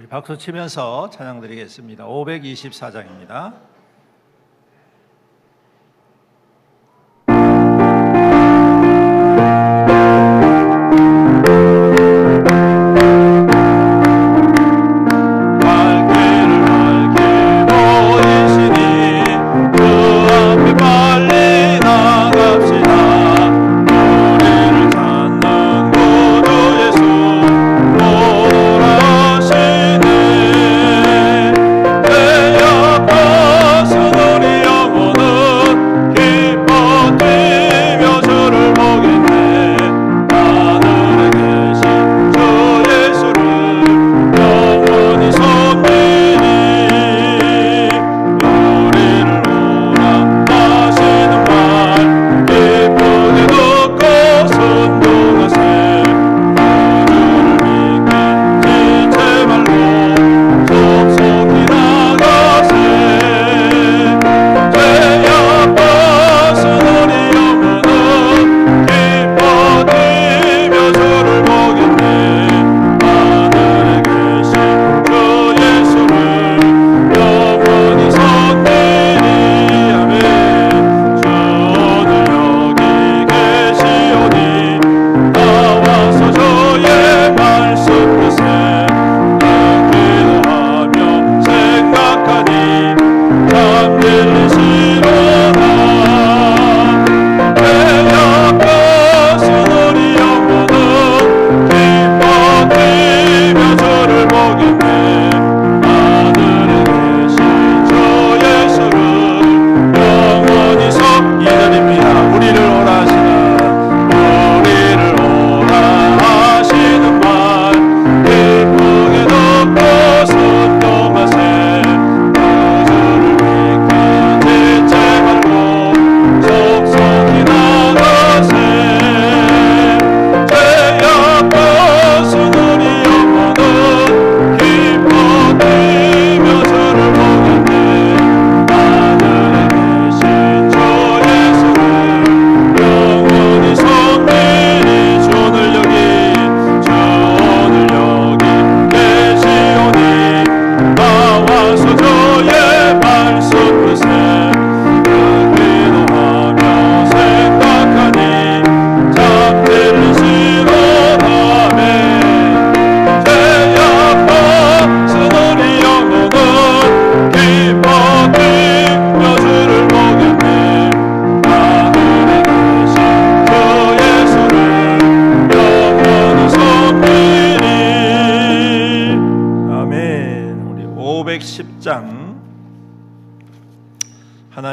박수 치면서 찬양 드리겠습니다. 524장입니다.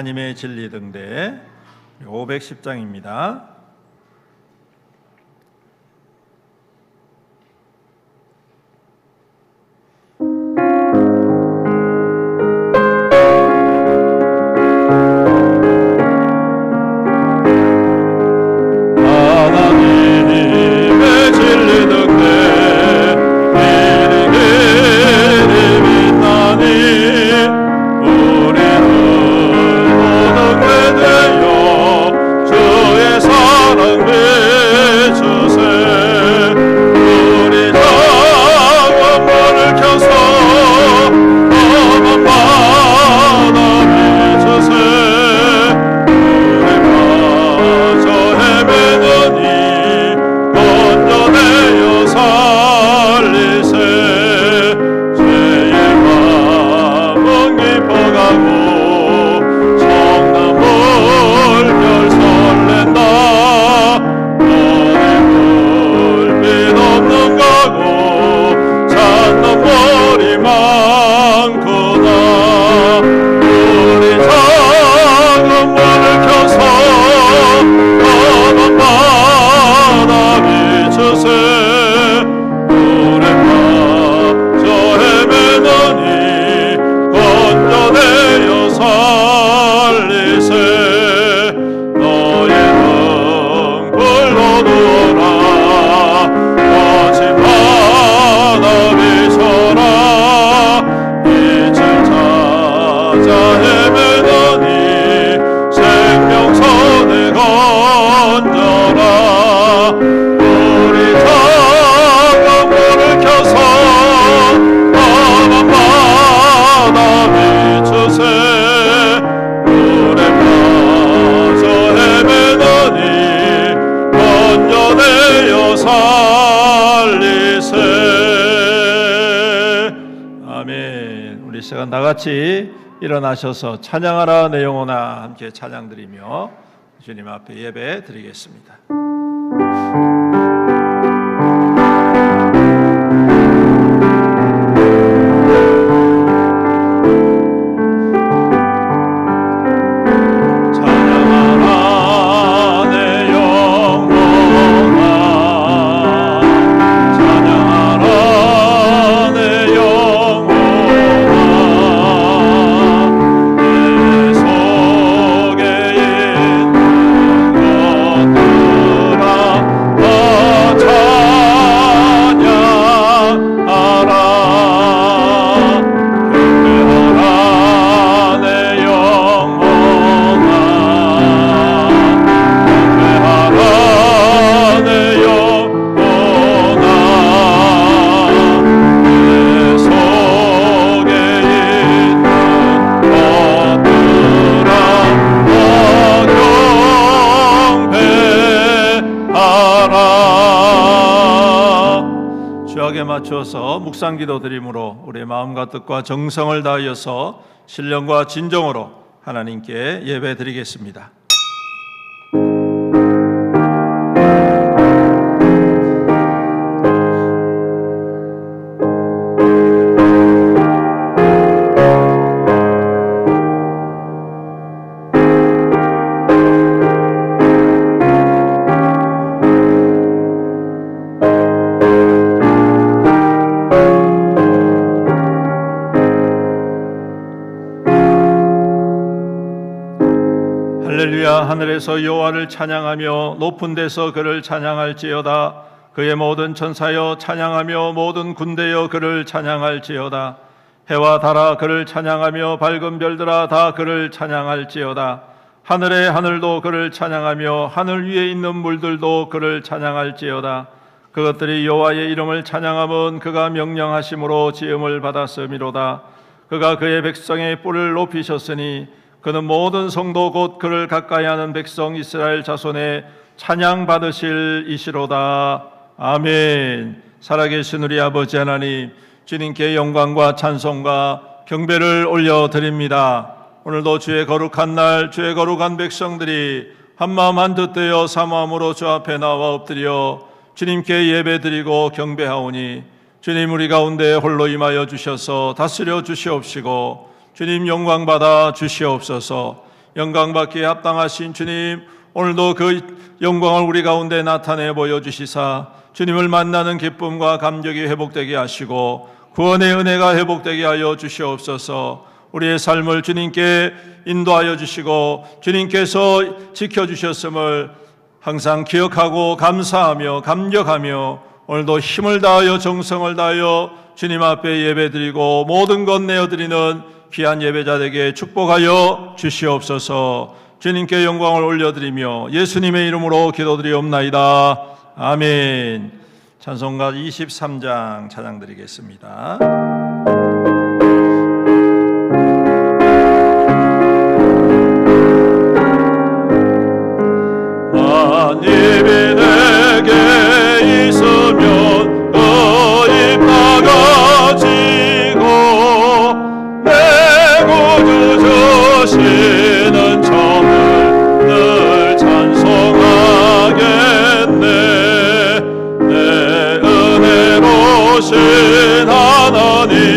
하나님의 진리 등대 510장입니다. 주의 사 시간 나같이 일어나셔서 찬양하라 내 영혼아 함께 찬양드리며 주님 앞에 예배 드리겠습니다. 맞추어서 묵상기도 드림으로 우리의 마음과 뜻과 정성을 다하여서 신령과 진정으로 하나님께 예배 드리겠습니다. 할렐루야. 하늘에서 여호와를 찬양하며 높은 데서 그를 찬양할지어다. 그의 모든 천사여 찬양하며 모든 군대여 그를 찬양할지어다. 해와 달아 그를 찬양하며 밝은 별들아 다 그를 찬양할지어다. 하늘의 하늘도 그를 찬양하며 하늘 위에 있는 물들도 그를 찬양할지어다. 그것들이 여호와의 이름을 찬양함은 그가 명령하심으로 지음을 받았음이로다. 그가 그의 백성의 뿔을 높이셨으니 그는 모든 성도 곧 그를 가까이하는 백성 이스라엘 자손의 찬양 받으실 이시로다. 아멘. 살아계신 우리 아버지 하나님, 주님께 영광과 찬송과 경배를 올려드립니다. 오늘도 주의 거룩한 날, 주의 거룩한 백성들이 한마음 한뜻 되어 사모함으로 주 앞에 나와 엎드려 주님께 예배드리고 경배하오니 주님 우리 가운데 홀로 임하여 주셔서 다스려 주시옵시고 주님 영광 받아 주시옵소서. 영광 받기에 합당하신 주님, 오늘도 그 영광을 우리 가운데 나타내 보여주시사 주님을 만나는 기쁨과 감격이 회복되게 하시고 구원의 은혜가 회복되게 하여 주시옵소서. 우리의 삶을 주님께 인도하여 주시고 주님께서 지켜주셨음을 항상 기억하고 감사하며 감격하며 오늘도 힘을 다하여 정성을 다하여 주님 앞에 예배드리고 모든 것 내어드리는 귀한 예배자에게 축복하여 주시옵소서. 주님께 영광을 올려드리며 예수님의 이름으로 기도드리옵나이다. 아멘. 찬송가 23장 찬양드리겠습니다. 만입이 내게 있으면 너희 나가지고 내 구주 주시는 점을 늘 찬송하겠네. 내 은혜로신 하나님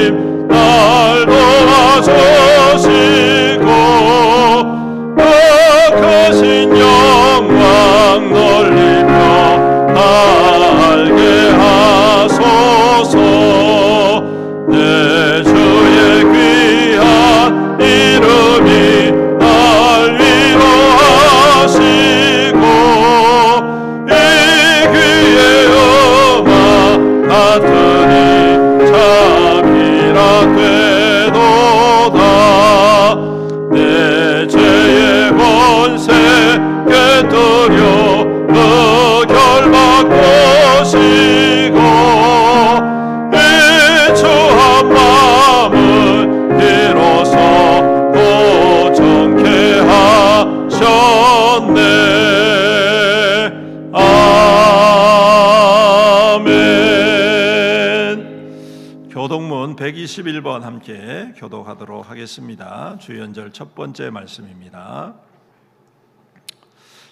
교독문 121번 함께 교독하도록 하겠습니다. 주연절 첫 번째 말씀입니다.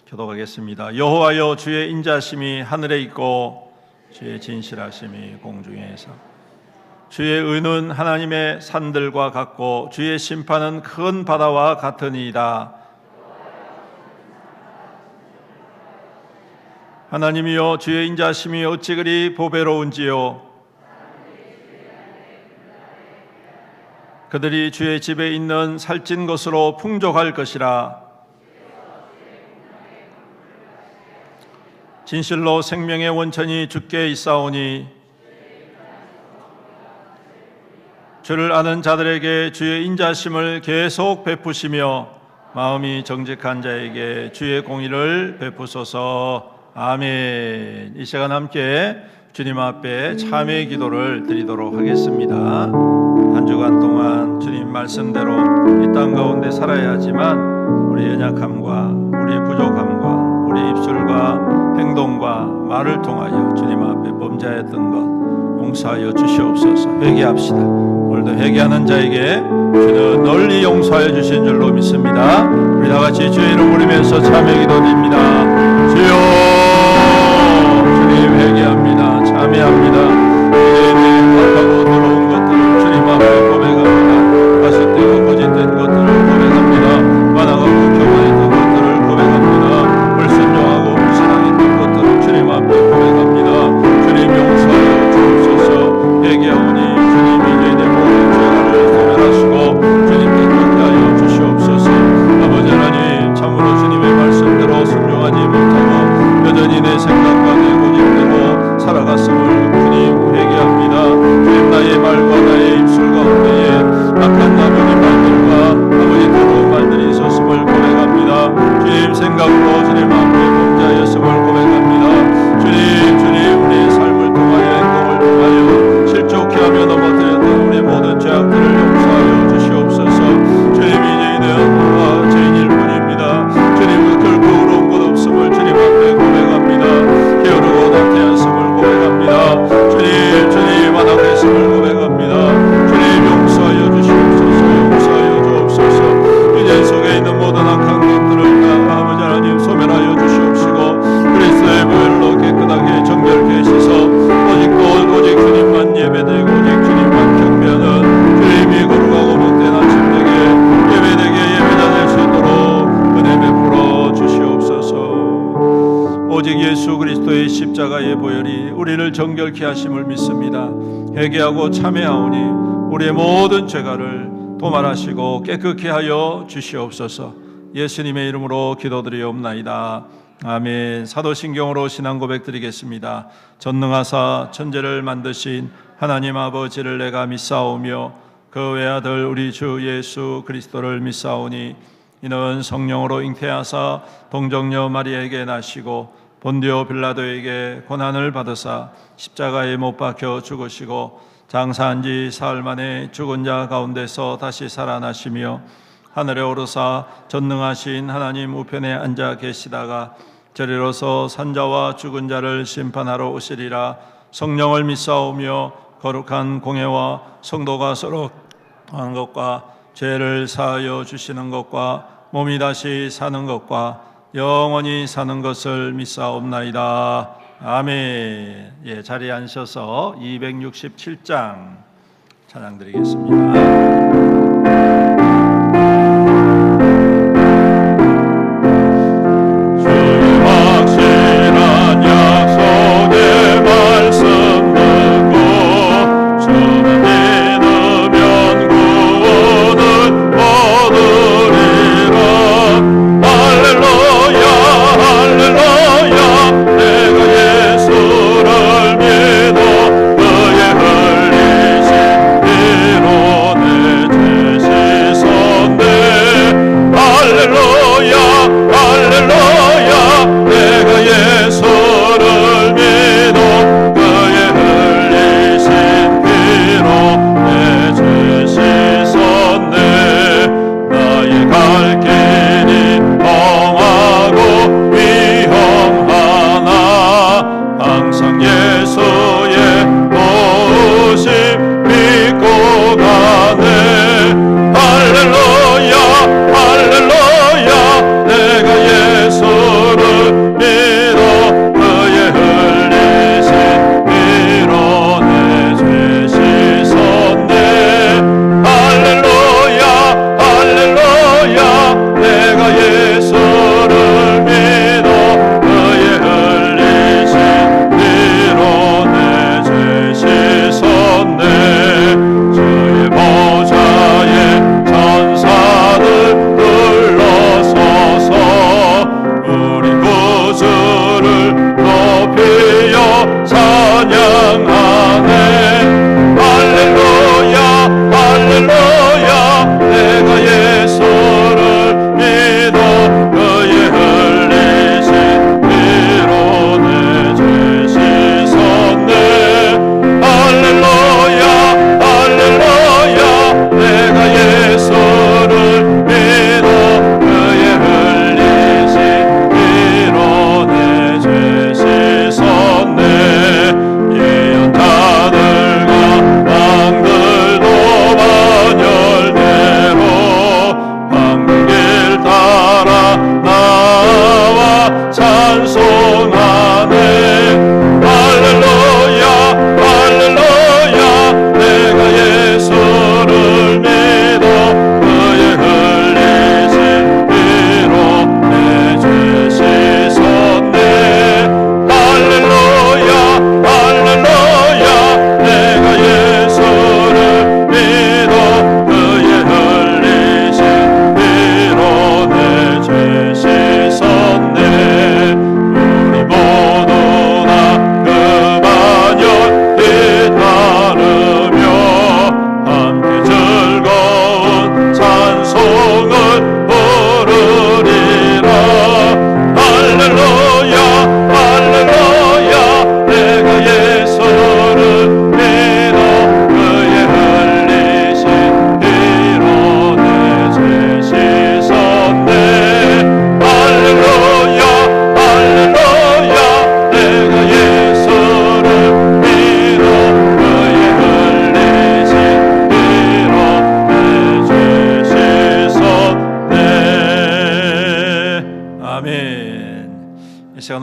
교독하겠습니다. 여호와여, 주의 인자심이 하늘에 있고 주의 진실하심이 공중에서, 주의 의는 하나님의 산들과 같고 주의 심판은 큰 바다와 같으니이다. 하나님이여, 주의 인자심이 어찌 그리 보배로운지요. 그들이 주의 집에 있는 살찐 것으로 풍족할 것이라. 진실로 생명의 원천이 주께 있사오니 주를 아는 자들에게 주의 인자심을 계속 베푸시며 마음이 정직한 자에게 주의 공의를 베푸소서. 아멘. 이 시간 함께 주님 앞에 참회의 기도를 드리도록 하겠습니다. 한 주간 동안 주님 말씀대로 이 땅 가운데 살아야 하지만 우리의 연약함과 우리의 부족함과 우리의 입술과 행동과 말을 통하여 주님 앞에 범죄했던 것 용서하여 주시옵소서. 회개합시다. 오늘도 회개하는 자에게 주는 널리 용서하여 주신 줄로 믿습니다. 우리 다같이 주의 이름 부르면서 참회 기도드립니다. 주여, 주님 회개합니다. 참회합니다. 이제 악하고 더러운 것들을 주님 앞에 고백합니다. 가식되고 거짓된 것들을 고백합니다. 반항하고 교만했던 것들을 고백합니다. 불순종하고 불신앙했던 것들을 주님 앞에 고백합니다. 주님 용서하여 주옵소서. 회개하오니 주님이 저희의 모든 죄를 소멸하시고 주님께 깨끗게 하여 주시옵소서. 아버지 하나님, 참으로 주님의 말씀대로 순종하지 못하고 여전히 내 생각과 내 고집대로 살아갔음을 주님 회개합니다. 주님, 나의 말과 나의 입술 가운데에 악한 아버지 말들과 아버지 더러운 말들이 있었음을 고백합니다. 주님 생각으로 주님 앞에 범죄하였음을 고백합니다. 주님 우리의 삶을 통하여 행동을 통하여 실족케 하며 넘어뜨렸던 우리의 모든 죄악들을 용서하여 주시옵소서. 주님, 이제는 죄인일 뿐입니다. 주님, 결코 의로운 것 없음을 주님 앞에 고백합니다. 게으르고 나태하였음을 고백합니다. 주님 완악했음을 고백합니다. 주님 용서하여 주시옵소서. 용서하여 주옵소서. 인연 속에 있는 모든 악한 것들을 다 아버지 하나님 소멸하여 주시옵시고 그리스도의 보혈로 깨끗하게 정결케 씻어 오직 주님만 예배되고 오직 주님만 경배하는 주님이 거룩하고 복된 아침되게 예배되게 예배자 될 수 있도록 은혜 베풀어 주시옵소서. 오직 예수 그리스도의 십자가의 보혈이 우리를 정결케 하심을 믿습니다. 회개하고 참회하오니 우리의 모든 죄가를 도말하시고 깨끗게 하여 주시옵소서. 예수님의 이름으로 기도드리옵나이다. 아멘. 사도신경으로 신앙 고백 드리겠습니다. 전능하사 천지를 만드신 하나님 아버지를 내가 믿사오며 그 외아들 우리 주 예수 그리스도를 믿사오니 이는 성령으로 잉태하사 동정녀 마리아에게 나시고 본디오 빌라도에게 고난을 받으사 십자가에 못 박혀 죽으시고 장사한 지 사흘 만에 죽은 자 가운데서 다시 살아나시며 하늘에 오르사 전능하신 하나님 우편에 앉아 계시다가 저리로서 산자와 죽은 자를 심판하러 오시리라. 성령을 믿사오며 거룩한 공회와 성도가 서로 하는 것과 죄를 사하여 주시는 것과 몸이 다시 사는 것과 영원히 사는 것을 믿사옵나이다. 아멘. 예, 자리에 앉으셔서 267장 찬양 드리겠습니다. 예수를 믿어 그의 흘리신 피로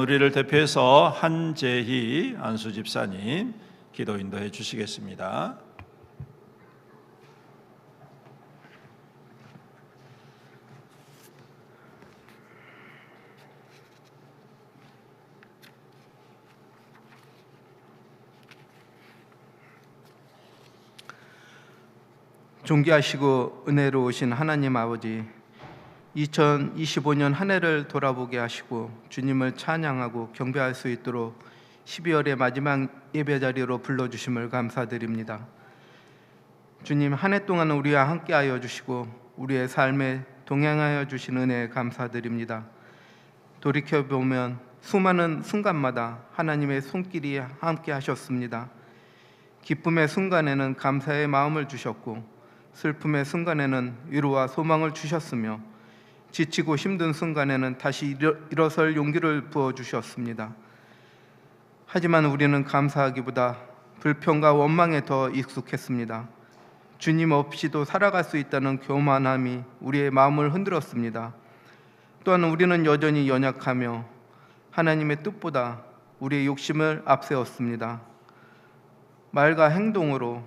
우리를 대표해서 한재희 안수 집사님 기도 인도해 주시겠습니다. 존귀하시고 은혜로우신 하나님 아버지, 2025년 한 해를 돌아보게 하시고 주님을 찬양하고 경배할 수 있도록 12월의 마지막 예배 자리로 불러주심을 감사드립니다. 주님, 한 해 동안 우리와 함께하여 주시고 우리의 삶에 동행하여 주신 은혜에 감사드립니다. 돌이켜보면 수많은 순간마다 하나님의 손길이 함께 하셨습니다. 기쁨의 순간에는 감사의 마음을 주셨고 슬픔의 순간에는 위로와 소망을 주셨으며 지치고 힘든 순간에는 다시 일어설 용기를 부어주셨습니다. 하지만 우리는 감사하기보다 불평과 원망에 더 익숙했습니다. 주님 없이도 살아갈 수 있다는 교만함이 우리의 마음을 흔들었습니다. 또한 우리는 여전히 연약하며 하나님의 뜻보다 우리의 욕심을 앞세웠습니다. 말과 행동으로,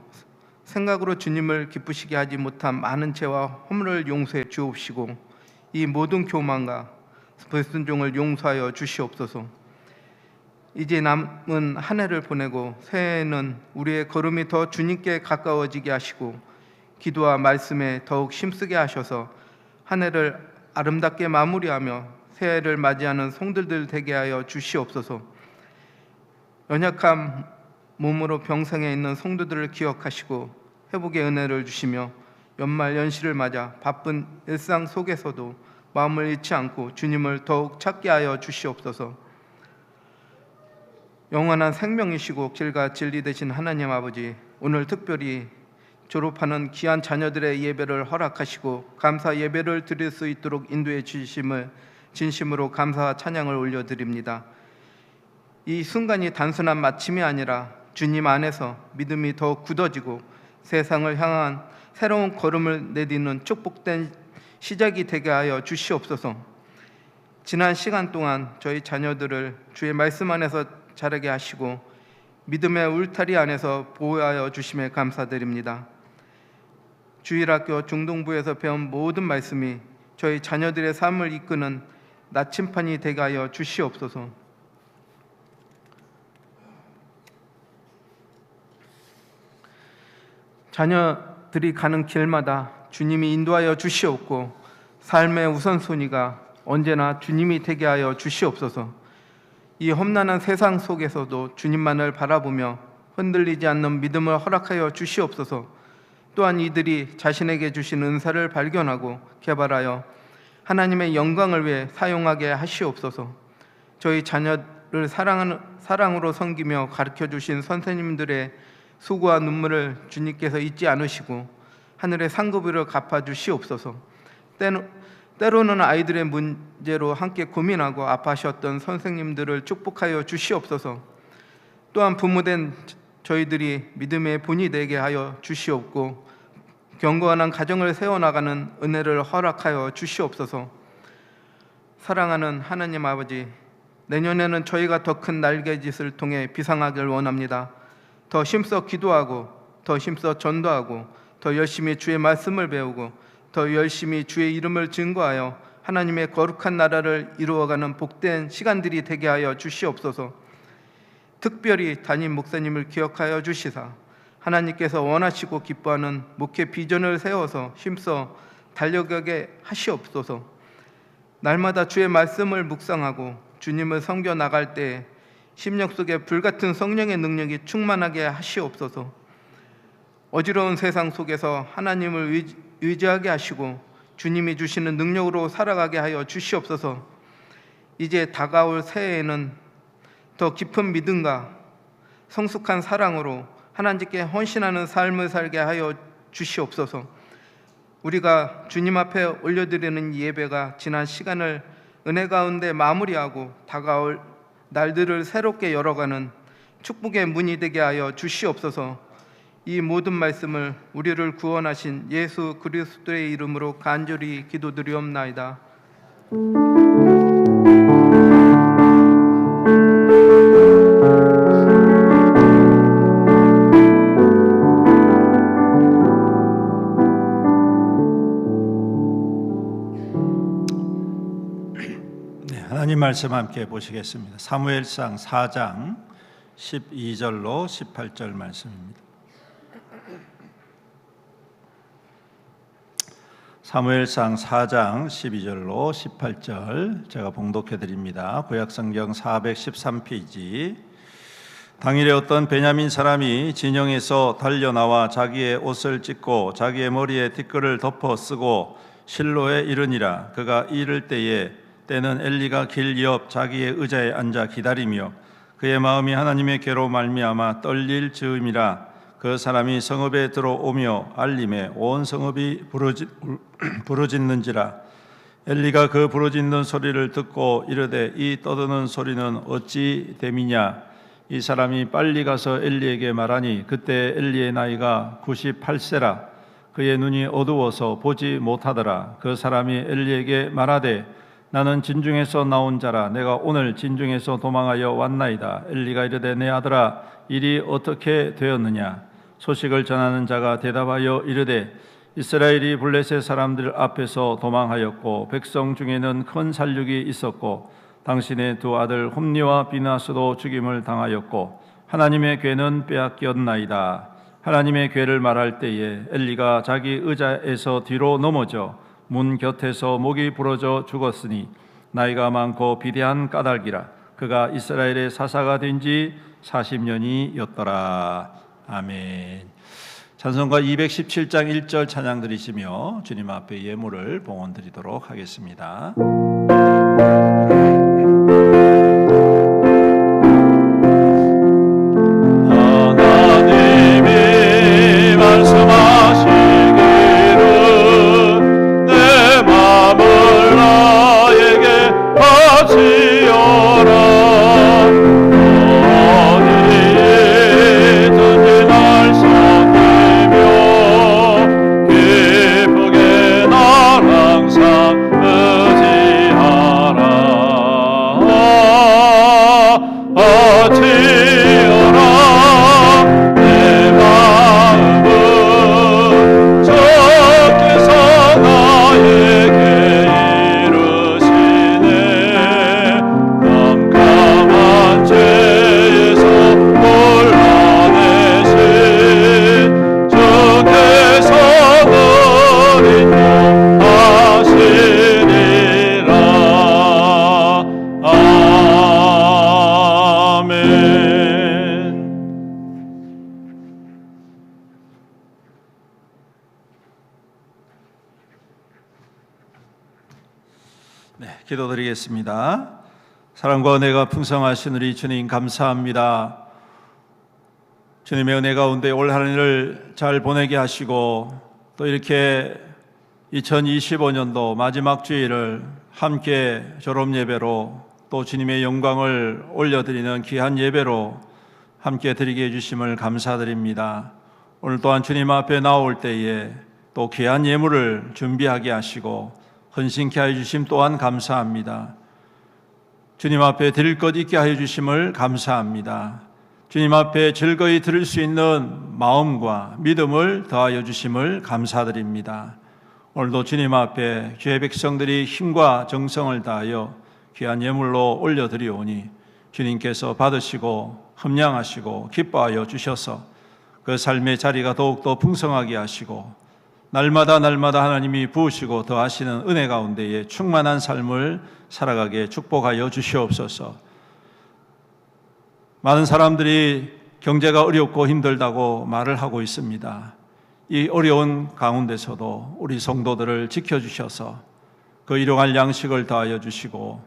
생각으로 주님을 기쁘시게 하지 못한 많은 죄와 허물을 용서해 주옵시고 이 모든 교만과 불순종을 용서하여 주시옵소서. 이제 남은 한 해를 보내고 새해에는 우리의 걸음이 더 주님께 가까워지게 하시고 기도와 말씀에 더욱 힘쓰게 하셔서 한 해를 아름답게 마무리하며 새해를 맞이하는 성들들 되게 하여 주시옵소서. 연약한 몸으로 병상에 있는 성도들을 기억하시고 회복의 은혜를 주시며 연말 연시를 맞아 바쁜 일상 속에서도 마음을 잃지 않고 주님을 더욱 찾게 하여 주시옵소서. 영원한 생명이시고 길과 진리 되신 하나님 아버지, 오늘 특별히 졸업하는 귀한 자녀들의 예배를 허락하시고 감사 예배를 드릴 수 있도록 인도해 주심을 진심으로 감사와 찬양을 올려드립니다. 이 순간이 단순한 마침이 아니라 주님 안에서 믿음이 더욱 굳어지고 세상을 향한 새로운 걸음을 내딛는 축복된 시작이 되게 하여 주시옵소서. 지난 시간 동안 저희 자녀들을 주의 말씀 안에서 자라게 하시고 믿음의 울타리 안에서 보호하여 주심에 감사드립니다. 주일학교 중동부에서 배운 모든 말씀이 저희 자녀들의 삶을 이끄는 나침판이 되게 하여 주시옵소서. 자녀들이 가는 길마다 주님이 인도하여 주시옵고 삶의 우선순위가 언제나 주님이 되게 하여 주시옵소서. 이 험난한 세상 속에서도 주님만을 바라보며 흔들리지 않는 믿음을 허락하여 주시옵소서. 또한 이들이 자신에게 주신 은사를 발견하고 개발하여 하나님의 영광을 위해 사용하게 하시옵소서. 저희 자녀를 사랑으로 섬기며 가르쳐 주신 선생님들의 수고와 눈물을 주님께서 잊지 않으시고 하늘의 상급으로 갚아주시옵소서. 때로는 아이들의 문제로 함께 고민하고 아파하셨던 선생님들을 축복하여 주시옵소서. 또한 부모된 저희들이 믿음의 본이 되게 하여 주시옵고 견고한 가정을 세워나가는 은혜를 허락하여 주시옵소서. 사랑하는 하나님 아버지, 내년에는 저희가 더 큰 날개짓을 통해 비상하길 원합니다. 더 힘써 기도하고 더 힘써 전도하고 더 열심히 주의 말씀을 배우고 더 열심히 주의 이름을 증거하여 하나님의 거룩한 나라를 이루어가는 복된 시간들이 되게 하여 주시옵소서. 특별히 담임 목사님을 기억하여 주시사 하나님께서 원하시고 기뻐하는 목회 비전을 세워서 힘써 달려가게 하시옵소서. 날마다 주의 말씀을 묵상하고 주님을 섬겨 나갈 때 심령 속에 불같은 성령의 능력이 충만하게 하시옵소서. 어지러운 세상 속에서 하나님을 의지하게 하시고 주님이 주시는 능력으로 살아가게 하여 주시옵소서. 이제 다가올 새해에는 더 깊은 믿음과 성숙한 사랑으로 하나님께 헌신하는 삶을 살게 하여 주시옵소서. 우리가 주님 앞에 올려드리는 예배가 지난 시간을 은혜 가운데 마무리하고 다가올 날들을 새롭게 열어가는 축복의 문이 되게 하여 주시옵소서. 이 모든 말씀을 우리를 구원하신 예수 그리스도의 이름으로 간절히 기도드리옵나이다. 하나님 말씀 함께 보시겠습니다. 사무엘상 4장 12절로 18절 말씀입니다. 사무엘상 4장 12절로 18절 제가 봉독해 드립니다. 구약성경 413페이지. 당일에 어떤 베냐민 사람이 진영에서 달려나와 자기의 옷을 찢고 자기의 머리에 티끌을 덮어 쓰고 실로에 이르니라. 그가 이를 때는 엘리가 길 옆 자기의 의자에 앉아 기다리며 그의 마음이 하나님의 괴로 말미암아 떨릴 즈음이라. 그 사람이 성읍에 들어오며 알림에 온 성읍이 부르짖는지라. 엘리가 그 부르짖는 소리를 듣고 이르되 이 떠드는 소리는 어찌 됨이냐. 이 사람이 빨리 가서 엘리에게 말하니 그때 엘리의 나이가 98세라. 그의 눈이 어두워서 보지 못하더라. 그 사람이 엘리에게 말하되 나는 진중에서 나온 자라. 내가 오늘 진중에서 도망하여 왔나이다. 엘리가 이르되 내 아들아 일이 어떻게 되었느냐. 소식을 전하는 자가 대답하여 이르되 이스라엘이 블레셋 사람들 앞에서 도망하였고 백성 중에는 큰 살육이 있었고 당신의 두 아들 홈니와 비나스도 죽임을 당하였고 하나님의 괴는 빼앗겼나이다. 하나님의 괴를 말할 때에 엘리가 자기 의자에서 뒤로 넘어져 문 곁에서 목이 부러져 죽었으니 나이가 많고 비대한 까닭이라. 그가 이스라엘의 사사가 된 지 40년이었더라. 아멘. 찬송가 217장 1절 찬양 드리시며 주님 앞에 예물을 봉헌 드리도록 하겠습니다. 하나님이 말씀하시기를 내 마음을 나에게 하시어라. 기도드리겠습니다. 사랑과 은혜가 풍성하신 우리 주님 감사합니다. 주님의 은혜 가운데 올 한 해를 잘 보내게 하시고 또 이렇게 2025년도 마지막 주일을 함께 졸업 예배로 또 주님의 영광을 올려드리는 귀한 예배로 함께 드리게 해주심을 감사드립니다. 오늘 또한 주님 앞에 나올 때에 또 귀한 예물을 준비하게 하시고 헌신케 하여 주심 또한 감사합니다. 주님 앞에 드릴 것 있게 하여 주심을 감사합니다. 주님 앞에 즐거이 드릴 수 있는 마음과 믿음을 더하여 주심을 감사드립니다. 오늘도 주님 앞에 주의 백성들이 힘과 정성을 다하여 귀한 예물로 올려드리오니 주님께서 받으시고 흠량하시고 기뻐하여 주셔서 그 삶의 자리가 더욱더 풍성하게 하시고 날마다 하나님이 부으시고 더하시는 은혜 가운데에 충만한 삶을 살아가게 축복하여 주시옵소서. 많은 사람들이 경제가 어렵고 힘들다고 말을 하고 있습니다. 이 어려운 가운데서도 우리 성도들을 지켜주셔서 그 일용할 양식을 더하여 주시고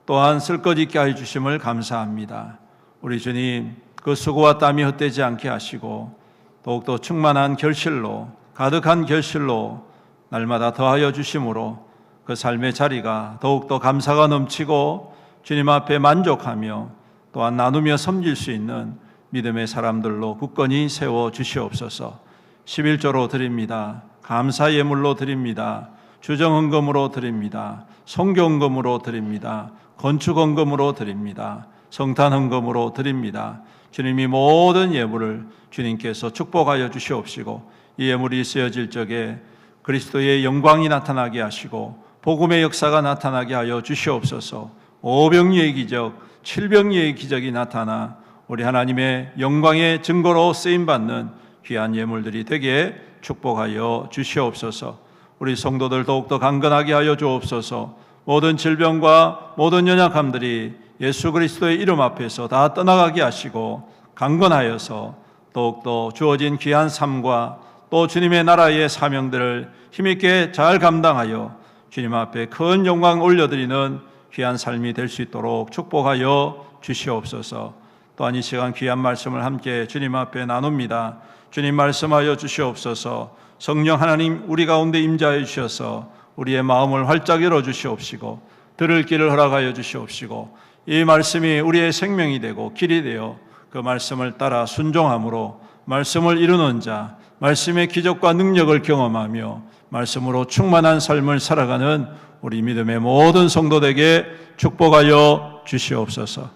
또한 쓸 것 있게 하여 주심을 감사합니다. 우리 주님 그 수고와 땀이 헛되지 않게 하시고 더욱더 충만한 결실로 가득한 결실로 날마다 더하여 주심으로 그 삶의 자리가 더욱더 감사가 넘치고 주님 앞에 만족하며 또한 나누며 섬길 수 있는 믿음의 사람들로 굳건히 세워 주시옵소서. 11조로 드립니다. 감사 예물로 드립니다. 주정헌금으로 드립니다. 성교헌금으로 드립니다. 건축헌금으로 드립니다. 성탄헌금으로 드립니다. 주님이 모든 예물을 주님께서 축복하여 주시옵시고 이 예물이 쓰여질 적에 그리스도의 영광이 나타나게 하시고 복음의 역사가 나타나게 하여 주시옵소서. 오병이의 기적, 칠병이의 기적이 나타나 우리 하나님의 영광의 증거로 쓰임받는 귀한 예물들이 되게 축복하여 주시옵소서. 우리 성도들 더욱더 강건하게 하여 주옵소서. 모든 질병과 모든 연약함들이 예수 그리스도의 이름 앞에서 다 떠나가게 하시고 강건하여서 더욱더 주어진 귀한 삶과 또 주님의 나라의 사명들을 힘있게 잘 감당하여 주님 앞에 큰 영광 올려드리는 귀한 삶이 될 수 있도록 축복하여 주시옵소서. 또한 이 시간 귀한 말씀을 함께 주님 앞에 나눕니다. 주님 말씀하여 주시옵소서. 성령 하나님 우리 가운데 임재하여 주셔서 우리의 마음을 활짝 열어 주시옵시고 들을 길을 허락하여 주시옵시고 이 말씀이 우리의 생명이 되고 길이 되어 그 말씀을 따라 순종함으로 말씀을 이루는 자, 말씀의 기적과 능력을 경험하며 말씀으로 충만한 삶을 살아가는 우리 믿음의 모든 성도들에게 축복하여 주시옵소서.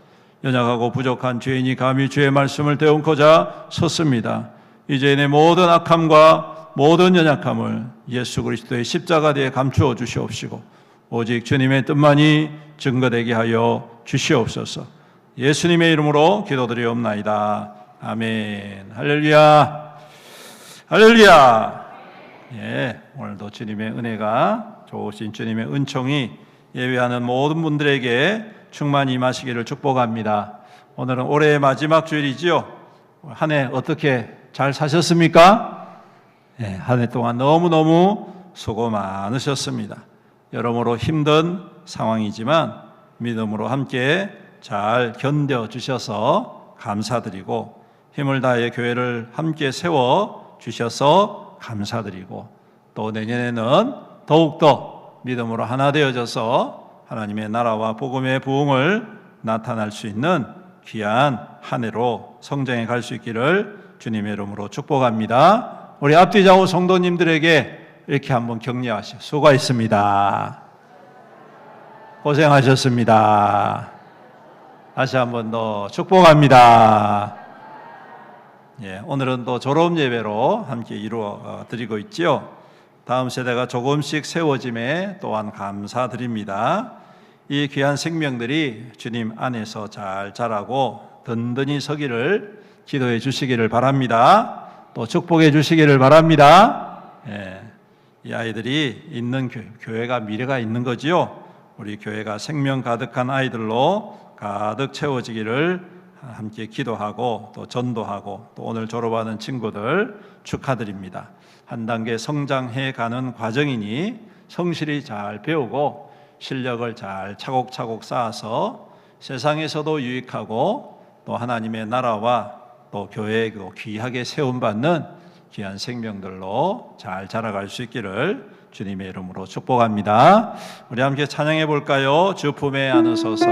연약하고 부족한 죄인이 감히 주의 말씀을 되얹고자 섰습니다. 이제의 모든 악함과 모든 연약함을 예수 그리스도의 십자가대에 감추어 주시옵시고 오직 주님의 뜻만이 증거되게 하여 주시옵소서. 예수님의 이름으로 기도드리옵나이다. 아멘. 할렐루야. 할렐루야. 예, 오늘도 주님의 은혜가 좋으신 주님의 은총이 예배하는 모든 분들에게 충만히 임하시기를 축복합니다. 오늘은 올해의 마지막 주일이지요. 한 해 어떻게 잘 사셨습니까? 예, 한 해 동안 너무너무 수고 많으셨습니다. 여러모로 힘든 상황이지만 믿음으로 함께 잘 견뎌주셔서 감사드리고 힘을 다해 교회를 함께 세워주셔서 감사드리고 또 내년에는 더욱더 믿음으로 하나 되어져서 하나님의 나라와 복음의 부흥을 나타날 수 있는 귀한 한 해로 성장해 갈 수 있기를 주님의 이름으로 축복합니다. 우리 앞뒤 좌우 성도님들에게 이렇게 한번 격려하시오. 수고하셨습니다. 고생하셨습니다. 다시 한번 더 축복합니다. 예, 오늘은 또 졸업 예배로 함께 이루어 드리고 있지요. 다음 세대가 조금씩 세워짐에 또한 감사드립니다. 이 귀한 생명들이 주님 안에서 잘 자라고 든든히 서기를 기도해 주시기를 바랍니다. 또 축복해 주시기를 바랍니다. 예, 이 아이들이 있는 교회가 미래가 있는 거지요. 우리 교회가 생명 가득한 아이들로 가득 채워지기를 함께 기도하고 또 전도하고 또 오늘 졸업하는 친구들 축하드립니다. 한 단계 성장해 가는 과정이니 성실히 잘 배우고 실력을 잘 차곡차곡 쌓아서 세상에서도 유익하고 또 하나님의 나라와 또 교회에 귀하게 세움받는 귀한 생명들로 잘 자라갈 수 있기를 주님의 이름으로 축복합니다. 우리 함께 찬양해 볼까요? 주 품에 안으소서.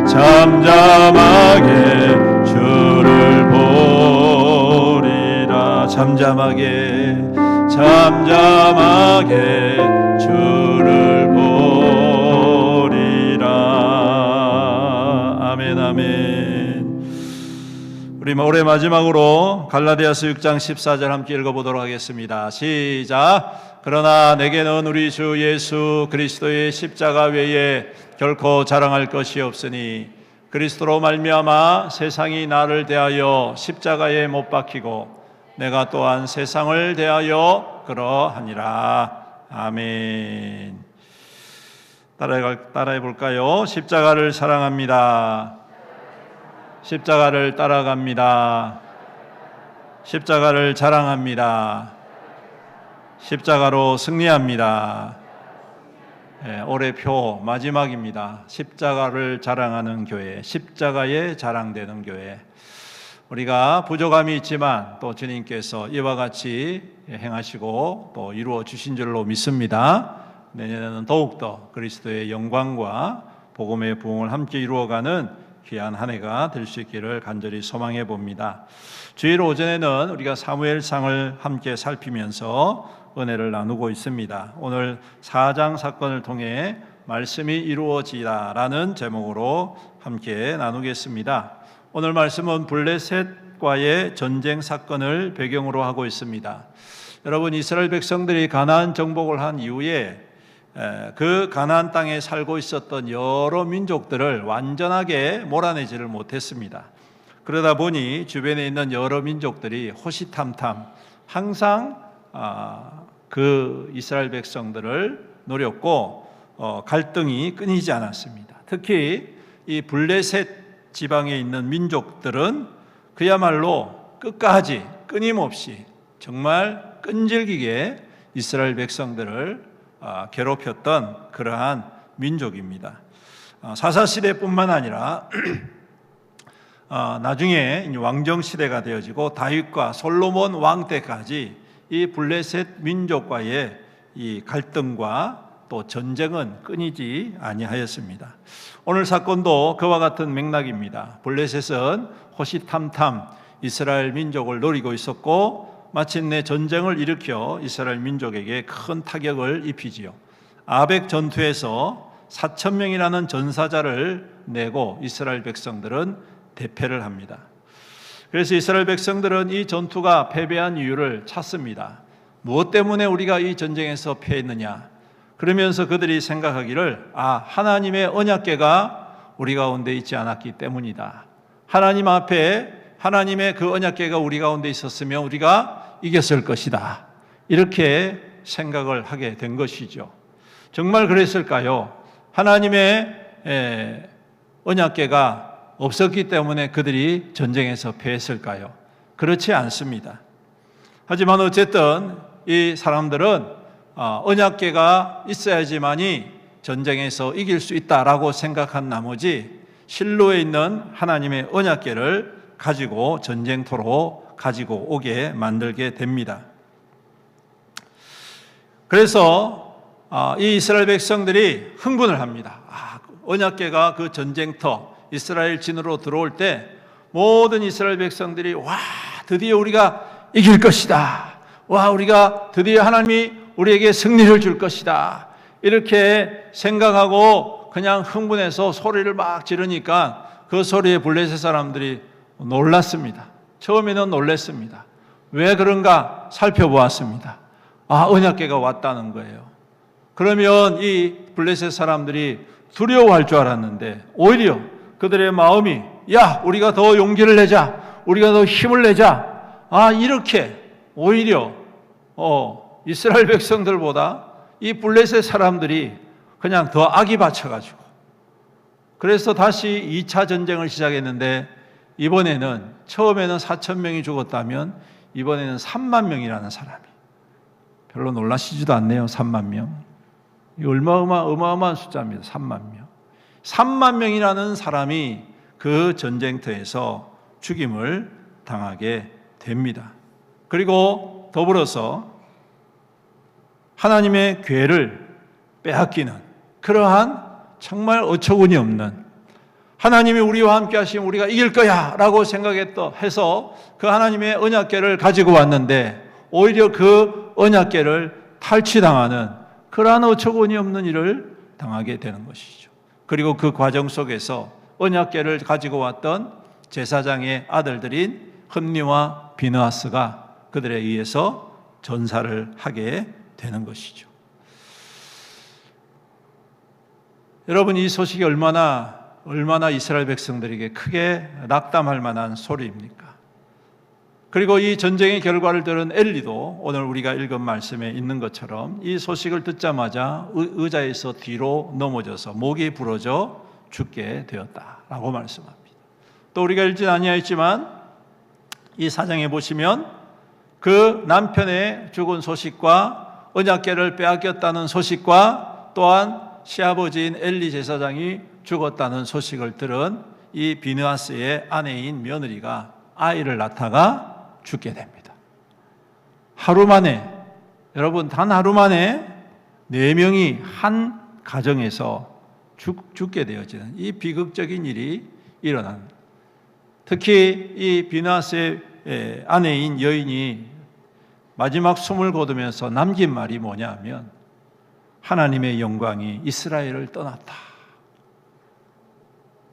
잠잠하게 주를 보리라. 잠잠하게 주를 보리라. 아멘 아멘. 우리 올해 마지막으로 갈라디아서 6장 14절 함께 읽어보도록 하겠습니다. 시작. 그러나 내게는 우리 주 예수 그리스도의 십자가 외에 결코 자랑할 것이 없으니 그리스도로 말미암아 세상이 나를 대하여 십자가에 못 박히고 내가 또한 세상을 대하여 그러하니라. 아멘. 따라해 볼까요? 십자가를 사랑합니다. 십자가를 따라갑니다. 십자가를 자랑합니다. 십자가로 승리합니다. 올해 표 마지막입니다. 십자가를 자랑하는 교회, 십자가에 자랑되는 교회. 우리가 부족함이 있지만 또 주님께서 이와 같이 행하시고 또 이루어 주신 줄로 믿습니다. 내년에는 더욱더 그리스도의 영광과 복음의 부흥을 함께 이루어가는 귀한 한 해가 될 수 있기를 간절히 소망해 봅니다. 주일 오전에는 우리가 사무엘상을 함께 살피면서 은혜를 나누고 있습니다. 오늘 4장 사건을 통해 말씀이 이루어지다라는 제목으로 함께 나누겠습니다. 오늘 말씀은 블레셋과의 전쟁 사건을 배경으로 하고 있습니다. 여러분, 이스라엘 백성들이 가나안 정복을 한 이후에 그 가나안 땅에 살고 있었던 여러 민족들을 완전하게 몰아내지를 못했습니다. 그러다 보니 주변에 있는 여러 민족들이 호시탐탐 항상 그 이스라엘 백성들을 노렸고 갈등이 끊이지 않았습니다. 특히 이 블레셋 지방에 있는 민족들은 그야말로 끝까지 끊임없이 정말 끈질기게 이스라엘 백성들을 괴롭혔던 그러한 민족입니다. 사사시대뿐만 아니라 나중에 왕정시대가 되어지고 다윗과 솔로몬 왕 때까지 이 블레셋 민족과의 이 갈등과 또 전쟁은 끊이지 아니하였습니다. 오늘 사건도 그와 같은 맥락입니다. 블레셋은 호시탐탐 이스라엘 민족을 노리고 있었고 마침내 전쟁을 일으켜 이스라엘 민족에게 큰 타격을 입히지요. 아벡 전투에서 4,000명이라는 전사자를 내고 이스라엘 백성들은 대패를 합니다. 그래서 이스라엘 백성들은 이 전투가 패배한 이유를 찾습니다. 무엇 때문에 우리가 이 전쟁에서 패했느냐? 그러면서 그들이 생각하기를 하나님의 언약궤가 우리 가운데 있지 않았기 때문이다. 하나님 앞에 하나님의 그 언약궤가 우리 가운데 있었으면 우리가 이겼을 것이다. 이렇게 생각을 하게 된 것이죠. 정말 그랬을까요? 하나님의 언약궤가 없었기 때문에 그들이 전쟁에서 패했을까요? 그렇지 않습니다. 하지만 어쨌든 이 사람들은 언약궤가 있어야지만이 전쟁에서 이길 수 있다라고 생각한 나머지 실로에 있는 하나님의 언약궤를 가지고 전쟁터로 가지고 오게 만들게 됩니다. 그래서 이 이스라엘 백성들이 흥분을 합니다. 언약궤가 그 전쟁터 이스라엘 진으로 들어올 때 모든 이스라엘 백성들이 드디어 우리가 이길 것이다. 우리가 드디어 하나님이 우리에게 승리를 줄 것이다. 이렇게 생각하고 그냥 흥분해서 소리를 막 지르니까 그 소리에 블레셋 사람들이 놀랐습니다. 처음에는 놀랐습니다. 왜 그런가 살펴보았습니다. 언약궤가 왔다는 거예요. 그러면 이 블레셋 사람들이 두려워할 줄 알았는데 오히려 그들의 마음이 우리가 더 용기를 내자, 우리가 더 힘을 내자, 이렇게 오히려 이스라엘 백성들보다 이 블레셋 사람들이 그냥 더 악이 받쳐가지고 그래서 다시 2차 전쟁을 시작했는데 이번에는 처음에는 4,000명이 죽었다면 이번에는 3만 명이라는 사람이 별로 놀라시지도 않네요. 3만 명. 이 어마어마한 숫자입니다. 3만 명. 3만 명이라는 사람이 그 전쟁터에서 죽임을 당하게 됩니다. 그리고 더불어서 하나님의 궤를 빼앗기는 그러한 정말 어처구니 없는, 하나님이 우리와 함께 하시면 우리가 이길 거야 라고 해서 그 하나님의 언약궤를 가지고 왔는데 오히려 그 언약궤를 탈취당하는 그러한 어처구니 없는 일을 당하게 되는 것이죠. 그리고 그 과정 속에서 언약궤를 가지고 왔던 제사장의 아들들인 흠니와 비느하스가 그들에 의해서 전사를 하게 되는 것이죠. 여러분, 이 소식이 얼마나 이스라엘 백성들에게 크게 낙담할 만한 소리입니까? 그리고 이 전쟁의 결과를 들은 엘리도 오늘 우리가 읽은 말씀에 있는 것처럼 이 소식을 듣자마자 의자에서 뒤로 넘어져서 목이 부러져 죽게 되었다라고 말씀합니다. 또 우리가 읽진 아니하였지만 이 사장에 보시면 그 남편의 죽은 소식과 언약궤를 빼앗겼다는 소식과 또한 시아버지인 엘리 제사장이 죽었다는 소식을 들은 이 비느하스의 아내인 며느리가 아이를 낳다가 죽게 됩니다. 하루 만에, 여러분, 단 하루 만에 4명이 한 가정에서 죽게 되어지는 이 비극적인 일이 일어납니다. 특히 이 비느하스의 아내인 여인이 마지막 숨을 거두면서 남긴 말이 뭐냐 하면 하나님의 영광이 이스라엘을 떠났다.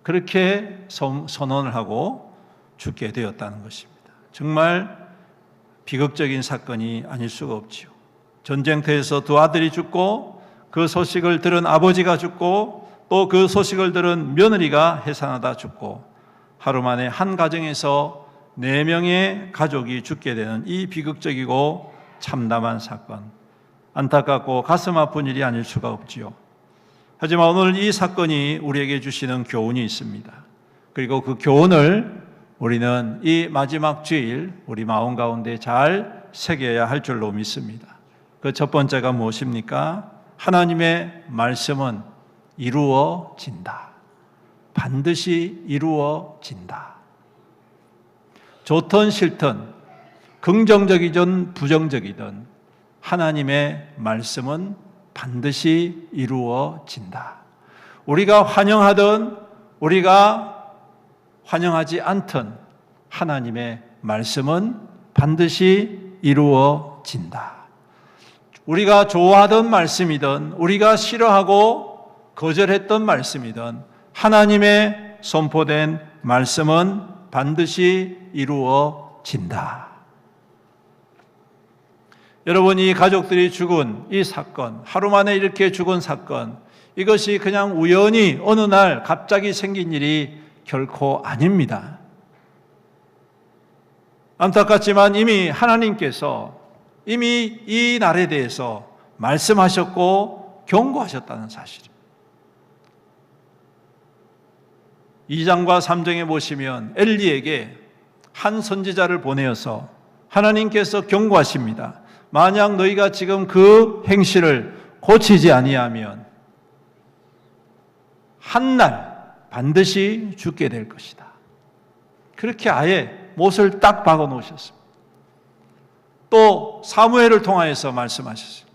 그렇게 선언을 하고 죽게 되었다는 것입니다. 정말 비극적인 사건이 아닐 수가 없지요. 전쟁터에서 두 아들이 죽고 그 소식을 들은 아버지가 죽고 또 그 소식을 들은 며느리가 해산하다 죽고 하루 만에 한 가정에서 4명의 가족이 죽게 되는 이 비극적이고 참담한 사건, 안타깝고 가슴 아픈 일이 아닐 수가 없지요. 하지만 오늘 이 사건이 우리에게 주시는 교훈이 있습니다. 그리고 그 교훈을 우리는 이 마지막 주일 우리 마음 가운데 잘 새겨야 할 줄로 믿습니다. 그 첫 번째가 무엇입니까? 하나님의 말씀은 이루어진다. 반드시 이루어진다. 좋든 싫든 긍정적이든 부정적이든 하나님의 말씀은 반드시 이루어진다. 우리가 환영하든 우리가 환영하지 않든 하나님의 말씀은 반드시 이루어진다. 우리가 좋아하던 말씀이든 우리가 싫어하고 거절했던 말씀이든 하나님의 선포된 말씀은 반드시 이루어진다. 여러분, 이 가족들이 죽은 이 사건, 하루 만에 이렇게 죽은 사건, 이것이 그냥 우연히 어느 날 갑자기 생긴 일이 결코 아닙니다. 안타깝지만 이미 하나님께서 이미 이 날에 대해서 말씀하셨고 경고하셨다는 사실입니다. 2장과 3장에 보시면 엘리에게 한 선지자를 보내어서 하나님께서 경고하십니다. 만약 너희가 지금 그 행실을 고치지 아니하면 한 날 반드시 죽게 될 것이다. 그렇게 아예 못을 딱 박아 놓으셨습니다. 또 사무엘을 통하여서 말씀하셨어요.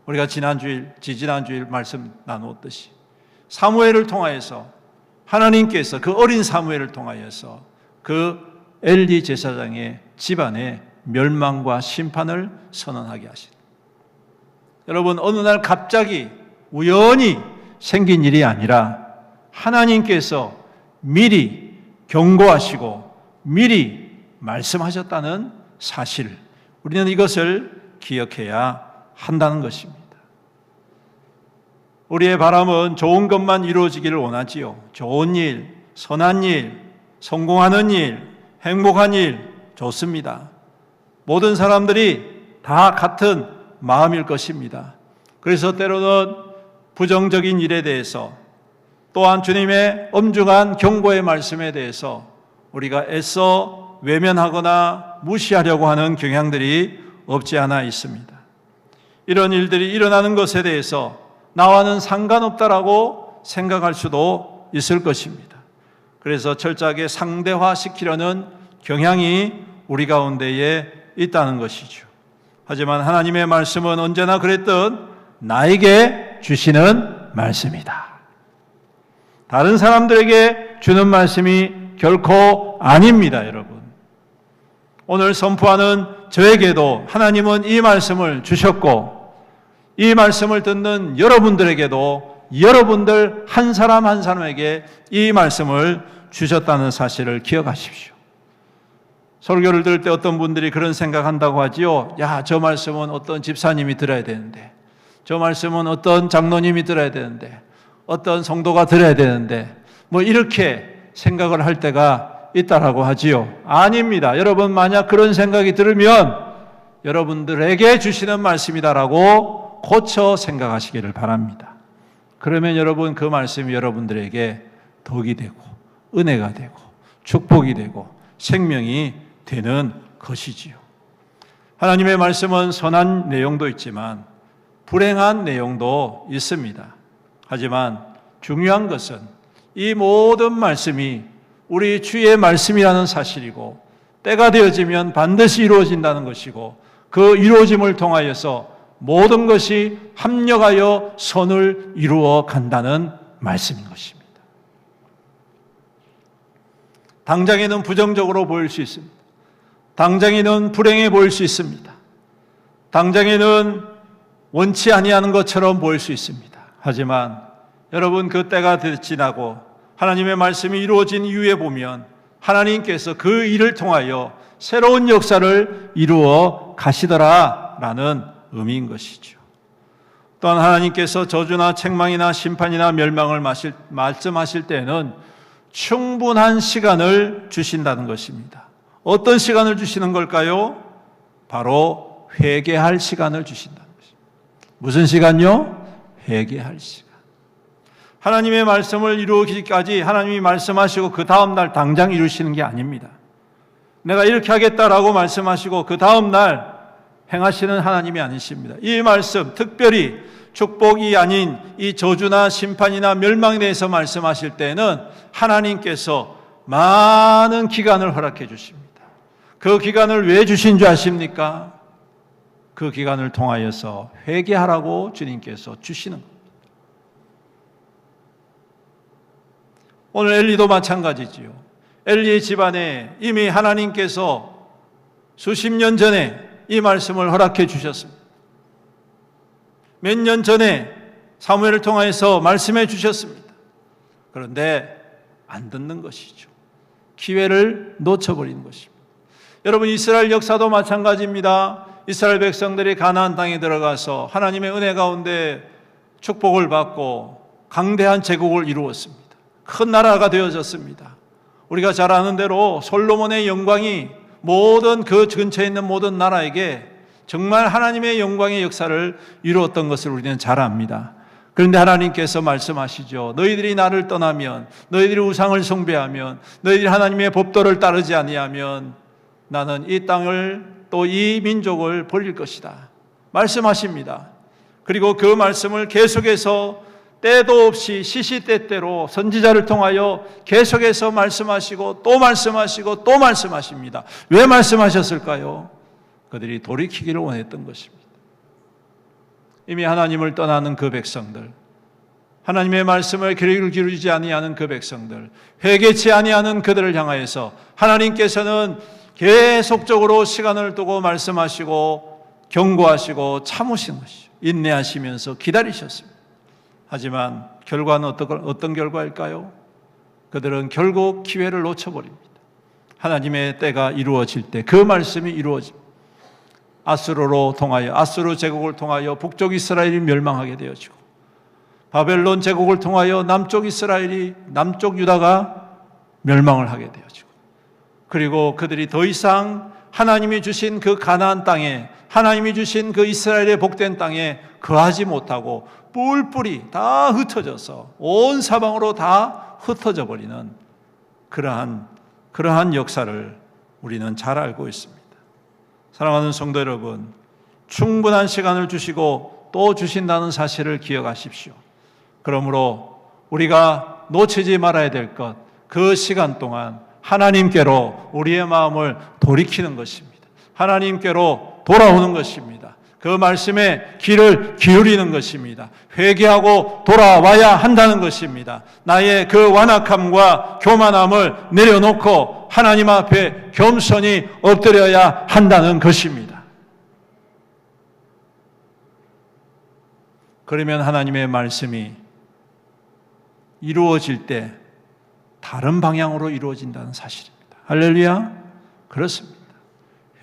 우리가 지지난주일 말씀 나누었듯이 사무엘을 통하여서 하나님께서 그 어린 사무엘을 통하여서 그 엘리 제사장의 집안의 멸망과 심판을 선언하게 하시다. 여러분, 어느 날 갑자기 우연히 생긴 일이 아니라 하나님께서 미리 경고하시고 미리 말씀하셨다는 사실, 우리는 이것을 기억해야 한다는 것입니다. 우리의 바람은 좋은 것만 이루어지기를 원하지요. 좋은 일, 선한 일, 성공하는 일, 행복한 일 좋습니다. 모든 사람들이 다 같은 마음일 것입니다. 그래서 때로는 부정적인 일에 대해서 또한 주님의 엄중한 경고의 말씀에 대해서 우리가 애써 외면하거나 무시하려고 하는 경향들이 없지 않아 있습니다. 이런 일들이 일어나는 것에 대해서 나와는 상관없다라고 생각할 수도 있을 것입니다. 그래서 철저하게 상대화시키려는 경향이 우리 가운데에 있다는 것이죠. 하지만 하나님의 말씀은 언제나 그랬던 나에게 주시는 말씀이다. 다른 사람들에게 주는 말씀이 결코 아닙니다, 여러분. 오늘 선포하는 저에게도 하나님은 이 말씀을 주셨고, 이 말씀을 듣는 여러분들에게도 여러분들 한 사람 한 사람에게 이 말씀을 주셨다는 사실을 기억하십시오. 설교를 들을 때 어떤 분들이 그런 생각한다고 하지요. 야, 저 말씀은 어떤 집사님이 들어야 되는데, 저 말씀은 어떤 장로님이 들어야 되는데, 어떤 성도가 들어야 되는데, 뭐 이렇게 생각을 할 때가 있다라고 하지요. 아닙니다. 여러분, 만약 그런 생각이 들으면 여러분들에게 주시는 말씀이다라고 고쳐 생각하시기를 바랍니다. 그러면 여러분, 그 말씀이 여러분들에게 덕이 되고 은혜가 되고 축복이 되고 생명이 되는 것이지요. 하나님의 말씀은 선한 내용도 있지만 불행한 내용도 있습니다. 하지만 중요한 것은 이 모든 말씀이 우리 주의 말씀이라는 사실이고, 때가 되어지면 반드시 이루어진다는 것이고, 그 이루어짐을 통하여서 모든 것이 합력하여 선을 이루어 간다는 말씀인 것입니다. 당장에는 부정적으로 보일 수 있습니다. 당장에는 불행해 보일 수 있습니다. 당장에는 원치 아니하는 것처럼 보일 수 있습니다. 하지만 여러분, 그 때가 지나고 하나님의 말씀이 이루어진 이후에 보면 하나님께서 그 일을 통하여 새로운 역사를 이루어 가시더라라는 의미인 것이죠. 또한 하나님께서 저주나 책망이나 심판이나 멸망을 말씀하실 때에는 충분한 시간을 주신다는 것입니다. 어떤 시간을 주시는 걸까요? 바로 회개할 시간을 주신다는 것입니다. 무슨 시간요? 회개할 시간. 하나님의 말씀을 이루기까지 하나님이 말씀하시고 그 다음 날 당장 이루시는 게 아닙니다. 내가 이렇게 하겠다라고 말씀하시고 그 다음 날 행하시는 하나님이 아니십니다. 이 말씀, 특별히 축복이 아닌 이 저주나 심판이나 멸망에 대해서 말씀하실 때는 하나님께서 많은 기간을 허락해 주십니다. 그 기간을 왜 주신 줄 아십니까? 그 기간을 통하여서 회개하라고 주님께서 주시는 겁니다. 오늘 엘리도 마찬가지지요. 엘리의 집안에 이미 하나님께서 수십 년 전에 이 말씀을 허락해 주셨습니다. 몇 년 전에 사무엘을 통해서 말씀해 주셨습니다. 그런데 안 듣는 것이죠. 기회를 놓쳐버리는 것입니다. 여러분, 이스라엘 역사도 마찬가지입니다. 이스라엘 백성들이 가나안 땅에 들어가서 하나님의 은혜 가운데 축복을 받고 강대한 제국을 이루었습니다. 큰 나라가 되어졌습니다. 우리가 잘 아는 대로 솔로몬의 영광이 모든 그 근처에 있는 모든 나라에게 정말 하나님의 영광의 역사를 이루었던 것을 우리는 잘 압니다. 그런데 하나님께서 말씀하시죠. 너희들이 나를 떠나면, 너희들이 우상을 숭배하면, 너희들이 하나님의 법도를 따르지 아니하면 나는 이 땅을 또 이 민족을 벌릴 것이다 말씀하십니다. 그리고 그 말씀을 계속해서 때도 없이 시시때때로 선지자를 통하여 계속해서 말씀하시고 또 말씀하시고 또 말씀하십니다. 왜 말씀하셨을까요? 그들이 돌이키기를 원했던 것입니다. 이미 하나님을 떠나는 그 백성들, 하나님의 말씀을 귀를 기울이지 아니하는 그 백성들, 회개치 아니하는 그들을 향하여서 하나님께서는 계속적으로 시간을 두고 말씀하시고 경고하시고 참으신 것이죠. 인내하시면서 기다리셨습니다. 하지만 결과는 어떤 결과일까요? 그들은 결국 기회를 놓쳐버립니다. 하나님의 때가 이루어질 때 그 말씀이 이루어집니다. 아수르로 통하여, 아수르 제국을 통하여 북쪽 이스라엘이 멸망하게 되어지고, 바벨론 제국을 통하여 남쪽 이스라엘이, 남쪽 유다가 멸망을 하게 되어지고, 그리고 그들이 더 이상 하나님이 주신 그 가나안 땅에, 하나님이 주신 그 이스라엘의 복된 땅에 거하지 못하고 뿔뿔이 다 흩어져서 온 사방으로 다 흩어져 버리는 그러한 역사를 우리는 잘 알고 있습니다. 사랑하는 성도 여러분, 충분한 시간을 주시고 또 주신다는 사실을 기억하십시오. 그러므로 우리가 놓치지 말아야 될 것, 그 시간 동안 하나님께로 우리의 마음을 돌이키는 것입니다. 하나님께로 돌아오는 것입니다. 그 말씀에 귀를 기울이는 것입니다. 회개하고 돌아와야 한다는 것입니다. 나의 그 완악함과 교만함을 내려놓고 하나님 앞에 겸손히 엎드려야 한다는 것입니다. 그러면 하나님의 말씀이 이루어질 때 다른 방향으로 이루어진다는 사실입니다. 할렐루야. 그렇습니다.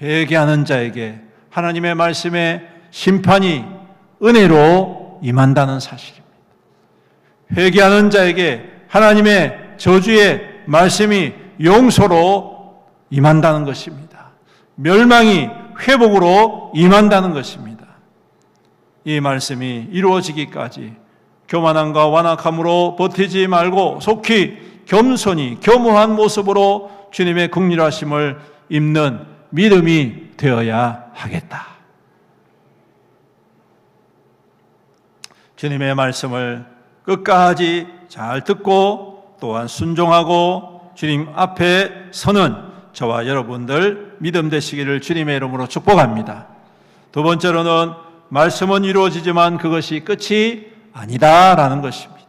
회개하는 자에게 하나님의 말씀에 심판이 은혜로 임한다는 사실입니다. 회개하는 자에게 하나님의 저주의 말씀이 용서로 임한다는 것입니다. 멸망이 회복으로 임한다는 것입니다. 이 말씀이 이루어지기까지 교만함과 완악함으로 버티지 말고 속히 겸손히 겸허한 모습으로 주님의 긍휼하심을 입는 믿음이 되어야 하겠다. 주님의 말씀을 끝까지 잘 듣고 또한 순종하고 주님 앞에 서는 저와 여러분들 믿음 되시기를 주님의 이름으로 축복합니다. 두 번째로는 말씀은 이루어지지만 그것이 끝이 아니다라는 것입니다.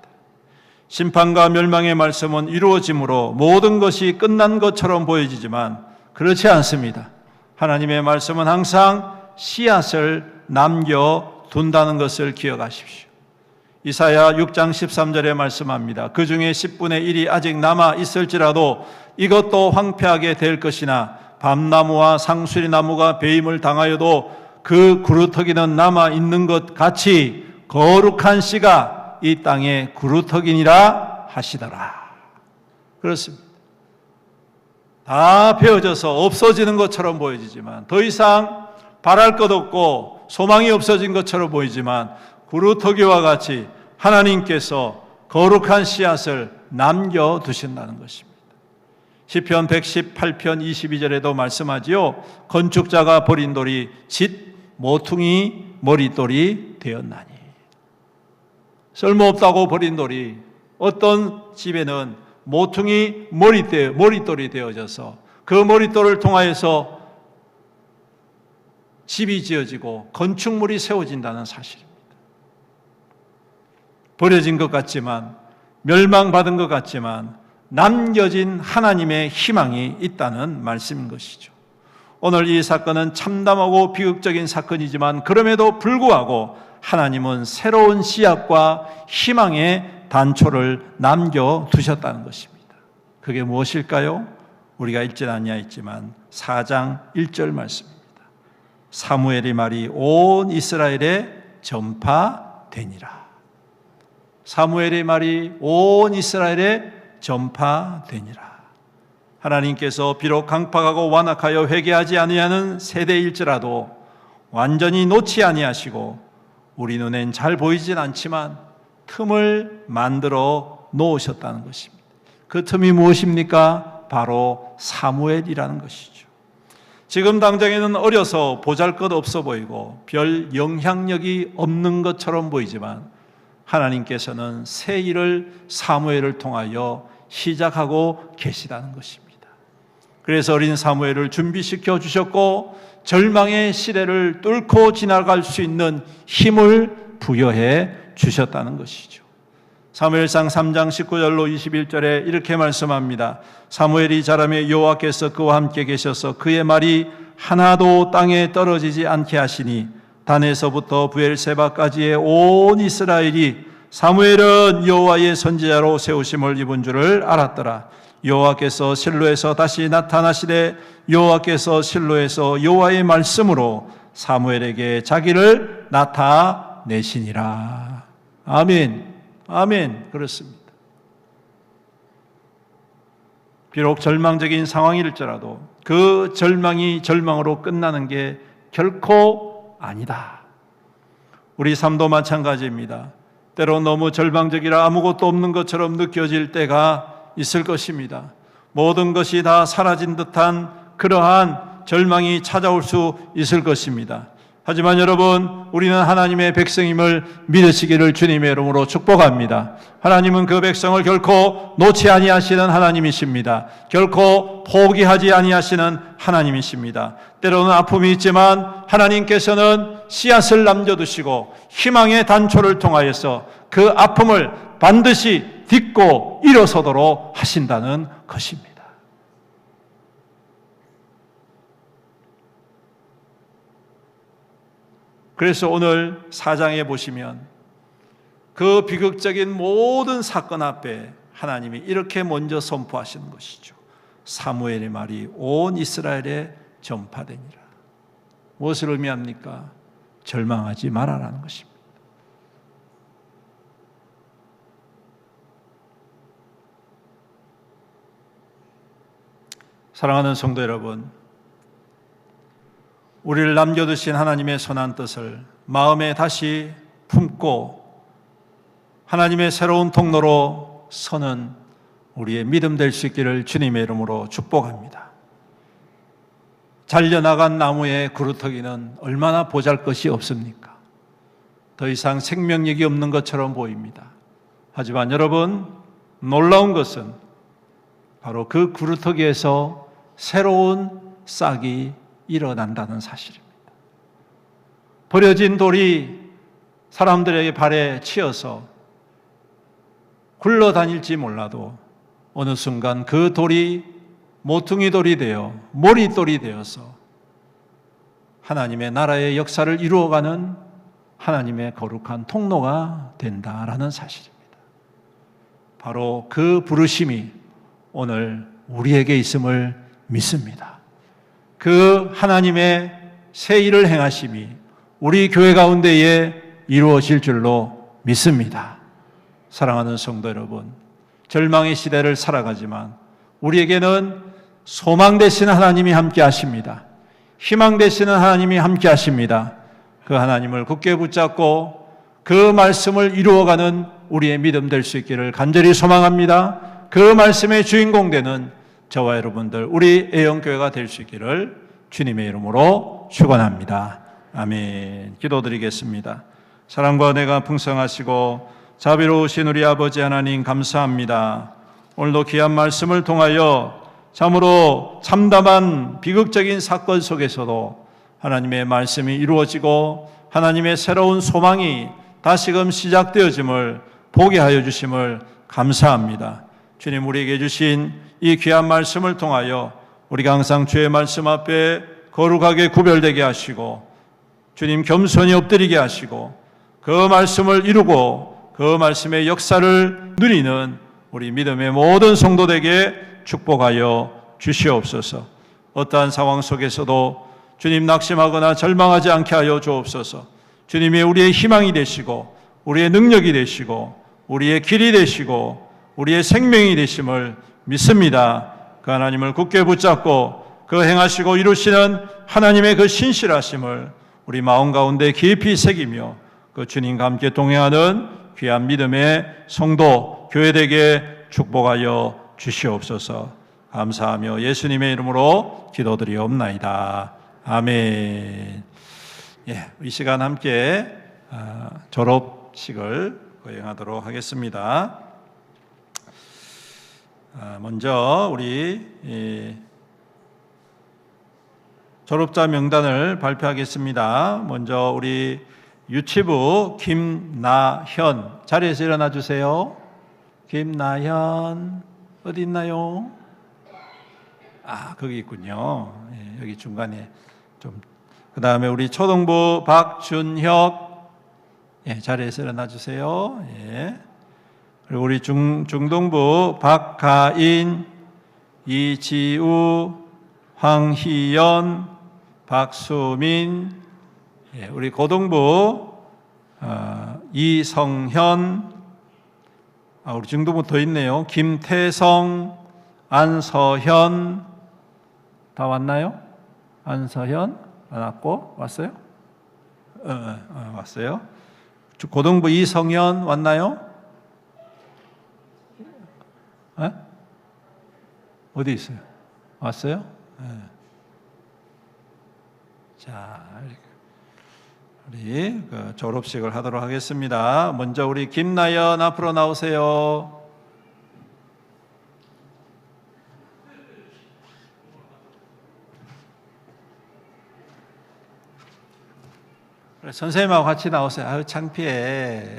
심판과 멸망의 말씀은 이루어짐으로 모든 것이 끝난 것처럼 보여지지만 그렇지 않습니다. 하나님의 말씀은 항상 씨앗을 남겨둔다는 것을 기억하십시오. 이사야 6장 13절에 말씀합니다. 그 중에 10분의 1이 아직 남아 있을지라도 이것도 황폐하게 될 것이나 밤나무와 상수리나무가 배임을 당하여도 그 구루터기는 남아 있는 것 같이 거룩한 씨가 이 땅에 구루터기니라 하시더라. 그렇습니다. 다 베어져서 없어지는 것처럼 보여지지만 더 이상 바랄 것 없고 소망이 없어진 것처럼 보이지만 구루터기와 같이 하나님께서 거룩한 씨앗을 남겨두신다는 것입니다. 시편 118편 22절에도 말씀하지요. 건축자가 버린 돌이 짓 모퉁이 머릿돌이 되었나니. 쓸모없다고 버린 돌이 어떤 집에는 모퉁이 머릿돌이 되어져서 그 머릿돌을 통하여서 집이 지어지고 건축물이 세워진다는 사실입니다. 버려진 것 같지만 멸망받은 것 같지만 남겨진 하나님의 희망이 있다는 말씀인 것이죠. 오늘 이 사건은 참담하고 비극적인 사건이지만 그럼에도 불구하고 하나님은 새로운 씨앗과 희망의 단초를 남겨두셨다는 것입니다. 그게 무엇일까요? 우리가 읽지는 아니하였지만 4장 1절 말씀입니다. 사무엘의 말이 온 이스라엘에 전파되니라. 사무엘의 말이 온 이스라엘에 전파되니라. 하나님께서 비록 강팍하고 완악하여 회개하지 아니하는 세대일지라도 완전히 놓지 아니하시고 우리 눈엔 잘 보이진 않지만 틈을 만들어 놓으셨다는 것입니다. 그 틈이 무엇입니까? 바로 사무엘이라는 것이죠. 지금 당장에는 어려서 보잘것없어 보이고 별 영향력이 없는 것처럼 보이지만 하나님께서는 새 일을 사무엘을 통하여 시작하고 계시다는 것입니다. 그래서 어린 사무엘을 준비시켜 주셨고 절망의 시대를 뚫고 지나갈 수 있는 힘을 부여해 주셨다는 것이죠. 사무엘상 3장 19절로 21절에 이렇게 말씀합니다. 사무엘이 자라매 여호와께서 그와 함께 계셔서 그의 말이 하나도 땅에 떨어지지 않게 하시니 단에서부터 부엘세바까지의 온 이스라엘이 사무엘은 여호와의 선지자로 세우심을 입은 줄을 알았더라. 여호와께서 실로에서 다시 나타나시되 여호와께서 실로에서 여호와의 말씀으로 사무엘에게 자기를 나타내시니라. 아멘. 아멘. 그렇습니다. 비록 절망적인 상황일지라도 그 절망이 절망으로 끝나는 게 결코 아니다. 우리 삶도 마찬가지입니다. 때로 너무 절망적이라 아무것도 없는 것처럼 느껴질 때가 있을 것입니다. 모든 것이 다 사라진 듯한 그러한 절망이 찾아올 수 있을 것입니다. 하지만 여러분, 우리는 하나님의 백성임을 믿으시기를 주님의 이름으로 축복합니다. 하나님은 그 백성을 결코 놓지 아니하시는 하나님이십니다. 결코 포기하지 아니하시는 하나님이십니다. 때로는 아픔이 있지만 하나님께서는 씨앗을 남겨두시고 희망의 단초를 통하여서 그 아픔을 반드시 딛고 일어서도록 하신다는 것입니다. 그래서 오늘 4장에 보시면 그 비극적인 모든 사건 앞에 하나님이 이렇게 먼저 선포하시는 것이죠. 사무엘의 말이 온 이스라엘에 전파되니라. 무엇을 의미합니까? 절망하지 말아라는 것입니다. 사랑하는 성도 여러분, 우리를 남겨두신 하나님의 선한 뜻을 마음에 다시 품고 하나님의 새로운 통로로 서는 우리의 믿음 될 수 있기를 주님의 이름으로 축복합니다. 잘려나간 나무의 그루터기는 얼마나 보잘것이 없습니까? 더 이상 생명력이 없는 것처럼 보입니다. 하지만 여러분, 놀라운 것은 바로 그 그루터기에서 새로운 싹이 일어난다는 사실입니다. 버려진 돌이 사람들에게 발에 치여서 굴러다닐지 몰라도 어느 순간 그 돌이 모퉁이 돌이 되어 머릿돌이 되어서 하나님의 나라의 역사를 이루어가는 하나님의 거룩한 통로가 된다라는 사실입니다. 바로 그 부르심이 오늘 우리에게 있음을 믿습니다. 그 하나님의 새 일을 행하심이 우리 교회 가운데에 이루어질 줄로 믿습니다. 사랑하는 성도 여러분, 절망의 시대를 살아가지만 우리에게는 소망 되시는 하나님이 함께 하십니다. 희망 되시는 하나님이 함께 하십니다. 그 하나님을 굳게 붙잡고 그 말씀을 이루어가는 우리의 믿음 될 수 있기를 간절히 소망합니다. 그 말씀의 주인공 되는 저와 여러분들, 우리 애영교회가 될 수 있기를 주님의 이름으로 축원합니다. 아멘. 기도드리겠습니다. 사랑과 은혜가 풍성하시고 자비로우신 우리 아버지 하나님, 감사합니다. 오늘도 귀한 말씀을 통하여 참으로 참담한 비극적인 사건 속에서도 하나님의 말씀이 이루어지고 하나님의 새로운 소망이 다시금 시작되어짐을 보게 하여 주심을 감사합니다. 주님, 우리에게 주신 이 귀한 말씀을 통하여 우리가 항상 주의 말씀 앞에 거룩하게 구별되게 하시고 주님 겸손히 엎드리게 하시고 그 말씀을 이루고 그 말씀의 역사를 누리는 우리 믿음의 모든 성도들에게 축복하여 주시옵소서. 어떠한 상황 속에서도 주님 낙심하거나 절망하지 않게 하여 주옵소서. 주님이 우리의 희망이 되시고 우리의 능력이 되시고 우리의 길이 되시고 우리의 생명이 되심을 믿습니다. 그 하나님을 굳게 붙잡고 그 행하시고 이루시는 하나님의 그 신실하심을 우리 마음 가운데 깊이 새기며 그 주님과 함께 동행하는 귀한 믿음의 성도 교회되게 축복하여 주시옵소서. 감사하며 예수님의 이름으로 기도드리옵나이다. 아멘. 이 시간 함께 졸업식을 거행하도록 하겠습니다. 먼저 우리 졸업자 명단을 발표하겠습니다. 먼저 우리 유치부 김나현, 자리에서 일어나 주세요. 김나현 어디 있나요? 거기 있군요. 여기 중간에 좀. 그 다음에 우리 초등부 박준혁, 자리에서 일어나 주세요. 그리고 우리 중등부 박가인, 이지우, 황희연, 박수민, 우리 고등부 이성현, 우리 중등부 더 있네요. 김태성, 안서현, 다 왔나요? 안서현 안 왔고 왔어요? 왔어요. 고등부 이성현 왔나요? 어디 있어요? 왔어요? 자, 우리 졸업식을 하도록 하겠습니다. 먼저 우리 김나연 앞으로 나오세요. 선생님하고 같이 나오세요. 아유, 창피해.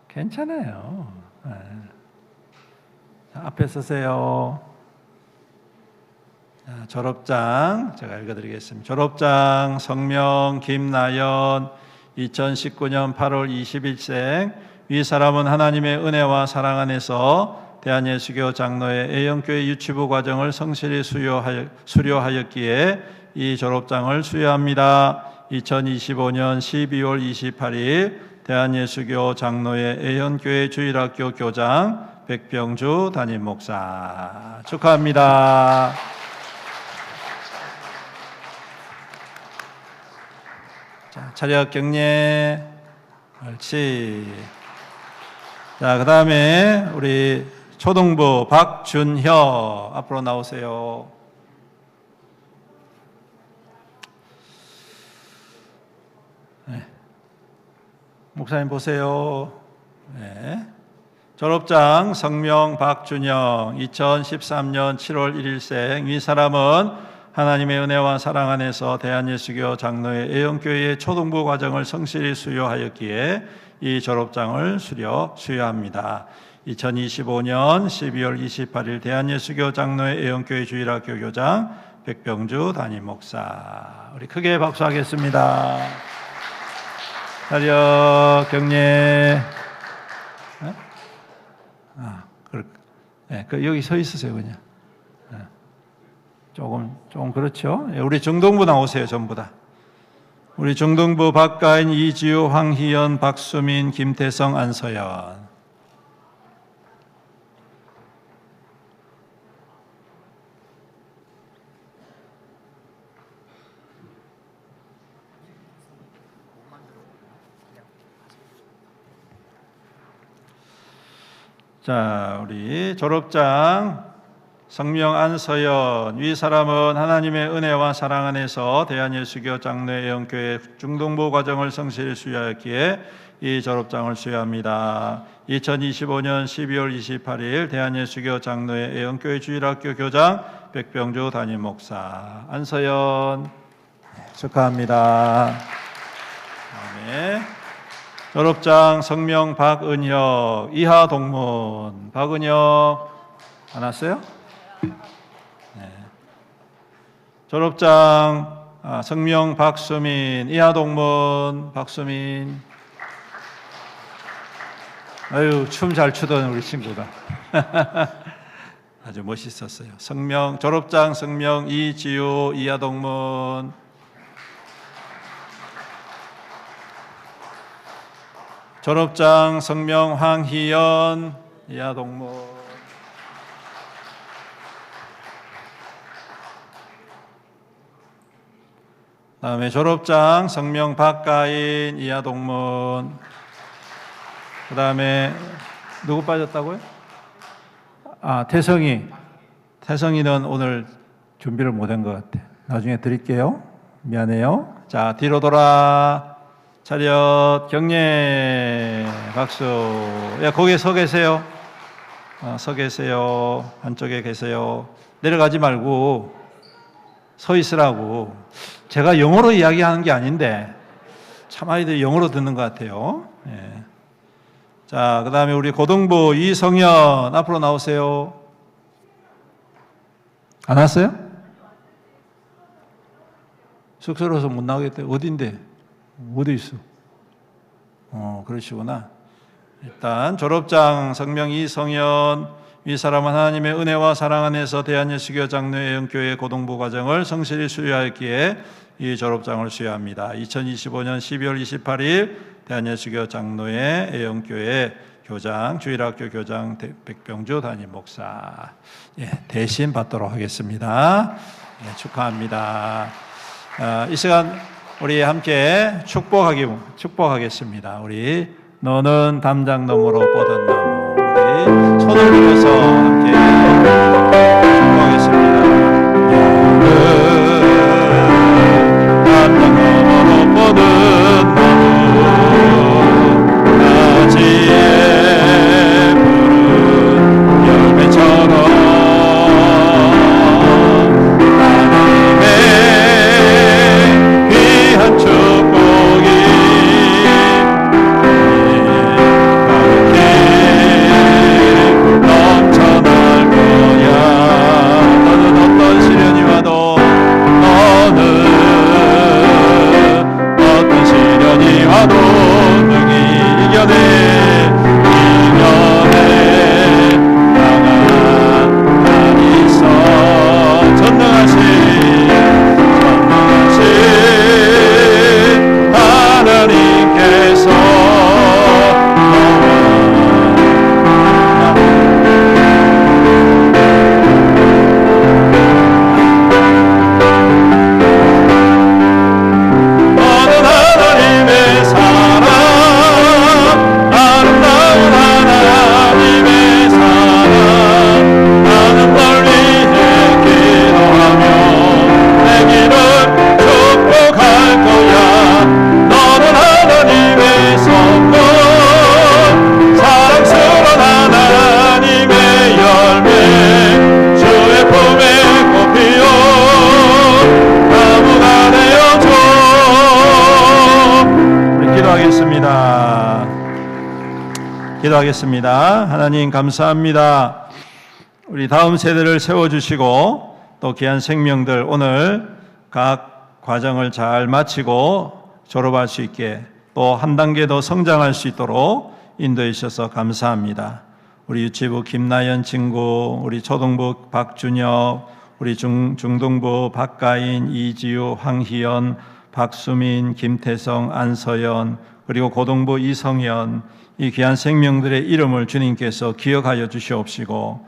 괜찮아요. 자, 앞에 서세요. 자, 졸업장 제가 읽어드리겠습니다. 졸업장 성명 김나연 2019년 8월 20일생 위 사람은 하나님의 은혜와 사랑 안에서 대한예수교 장로의 애영교회 유치부 과정을 성실히 수료하였기에 이 졸업장을 수여합니다. 2025년 12월 28일 대한예수교 장로의 애영교회 주일학교 교장 백병주 담임 목사 축하합니다. 자, 차렷 경례. 옳지. 자, 그 다음에 우리 초등부 박준혀 앞으로 나오세요. 네. 목사님 보세요. 네. 졸업장 성명 박준영 2013년 7월 1일생 이 사람은 하나님의 은혜와 사랑 안에서 대한예수교 장로의 애영교회의 초등부 과정을 성실히 수료하였기에 이 졸업장을 수여합니다. 2025년 12월 28일 대한예수교 장로의 애영교회 주일학교 교장 백병주 담임 목사. 우리 크게 박수하겠습니다. 차렷 경례. 네, 여기 서 있으세요 그냥. 네. 조금 그렇죠. 우리 중등부 나오세요 전부 다. 우리 중등부 박가인, 이지우, 황희연, 박수민, 김태성, 안서연. 자, 우리 졸업장 성명 안서연 위 사람은 하나님의 은혜와 사랑 안에서 대한예수교 장로의 애영교회 중등부 과정을 성실히 수여하였기에 이 졸업장을 수여합니다. 2025년 12월 28일 대한예수교 장로의 애영교회 주일학교 교장 백병주 담임 목사. 안서연 축하합니다. 다음에 졸업장 성명 박은혁 이하 동문. 박은혁 안 왔어요? 네. 졸업장 성명 박수민 이하 동문. 박수민. 아유, 춤 잘 추던 우리 친구가. 아주 멋있었어요. 졸업장 성명 이지우 이하 동문. 졸업장 성명 황희연 이하 동문. 다음에 졸업장 성명 박가인 이하 동문. 그 다음에 누구 빠졌다고요? 태성이는 오늘 준비를 못한 것 같아. 나중에 드릴게요. 미안해요. 자, 뒤로 돌아. 차렷 경례. 박수. 야, 거기에 서 계세요. 서 계세요. 한쪽에 계세요. 내려가지 말고 서 있으라고. 제가 영어로 이야기하는 게 아닌데 참 아이들이 영어로 듣는 것 같아요. 예. 자, 그 다음에 우리 고등부 이성현 앞으로 나오세요. 안 왔어요? 쑥스러워서 못 나오겠대. 어딘데? 어디 있어? 그러시구나. 일단 졸업장 성명 이성현 이 사람은 하나님의 은혜와 사랑 안에서 대한예수교 장로의 애영교회 고등부 과정을 성실히 수료하였기에 이 졸업장을 수여합니다. 2025년 12월 28일 대한예수교 장로의 애영교회 교장 주일학교 교장 백병주 담임 목사. 예, 대신 받도록 하겠습니다. 예, 축하합니다. 이 시간 우리 함께 축복하겠습니다. 우리 너는 담장 너머로 뻗은 나무. 우리 손을 들어서 함께 축복하겠습니다. 기도하겠습니다. 하나님 감사합니다. 우리 다음 세대를 세워주시고 또 귀한 생명들 오늘 각 과정을 잘 마치고 졸업할 수 있게 또 한 단계 더 성장할 수 있도록 인도해 주셔서 감사합니다. 우리 유치부 김나연 친구, 우리 초등부 박준혁, 우리 중등부 박가인, 이지우, 황희연, 박수민, 김태성, 안서연, 그리고 고등부 이성현, 이 귀한 생명들의 이름을 주님께서 기억하여 주시옵시고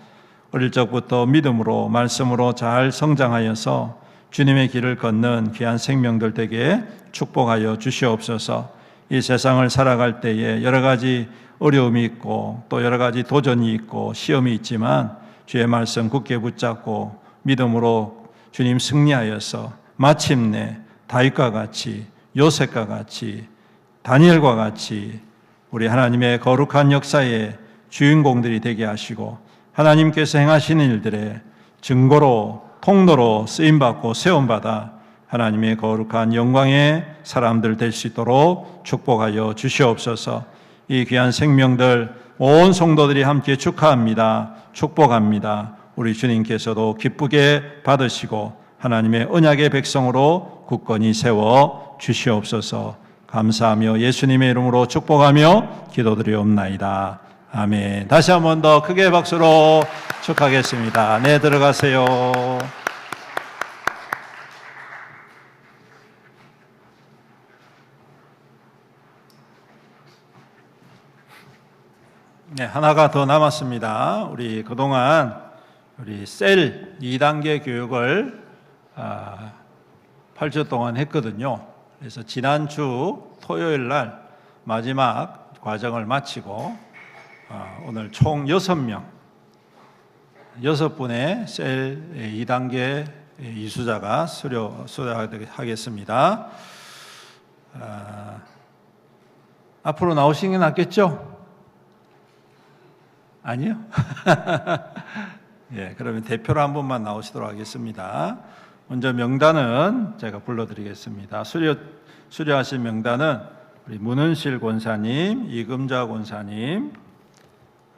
어릴 적부터 믿음으로 말씀으로 잘 성장하여서 주님의 길을 걷는 귀한 생명들 되게 축복하여 주시옵소서. 이 세상을 살아갈 때에 여러 가지 어려움이 있고 또 여러 가지 도전이 있고 시험이 있지만 주의 말씀 굳게 붙잡고 믿음으로 주님 승리하여서 마침내 다윗과 같이 요셉과 같이 다니엘과 같이 우리 하나님의 거룩한 역사의 주인공들이 되게 하시고 하나님께서 행하시는 일들의 증거로 통로로 쓰임받고 세움받아 하나님의 거룩한 영광의 사람들 될 수 있도록 축복하여 주시옵소서. 이 귀한 생명들 온 성도들이 함께 축하합니다. 축복합니다. 우리 주님께서도 기쁘게 받으시고 하나님의 언약의 백성으로 굳건히 세워 주시옵소서. 감사하며 예수님의 이름으로 축복하며 기도드리옵나이다. 아멘. 다시 한 번 더 크게 박수로 축하하겠습니다. 네, 들어가세요. 네, 하나가 더 남았습니다. 우리 그동안 우리 셀 2단계 교육을 8주 동안 했거든요. 그래서 지난주 토요일 날 마지막 과정을 마치고 오늘 총 6명, 6분의 셀 2단계 이수자가 수료하겠습니다. 앞으로 나오시는 게 낫겠죠? 아니요? 예, 그러면 대표로 한 분만 나오시도록 하겠습니다. 먼저 명단은 제가 불러드리겠습니다. 수료하신 명단은 우리 문은실 권사님, 이금자 권사님,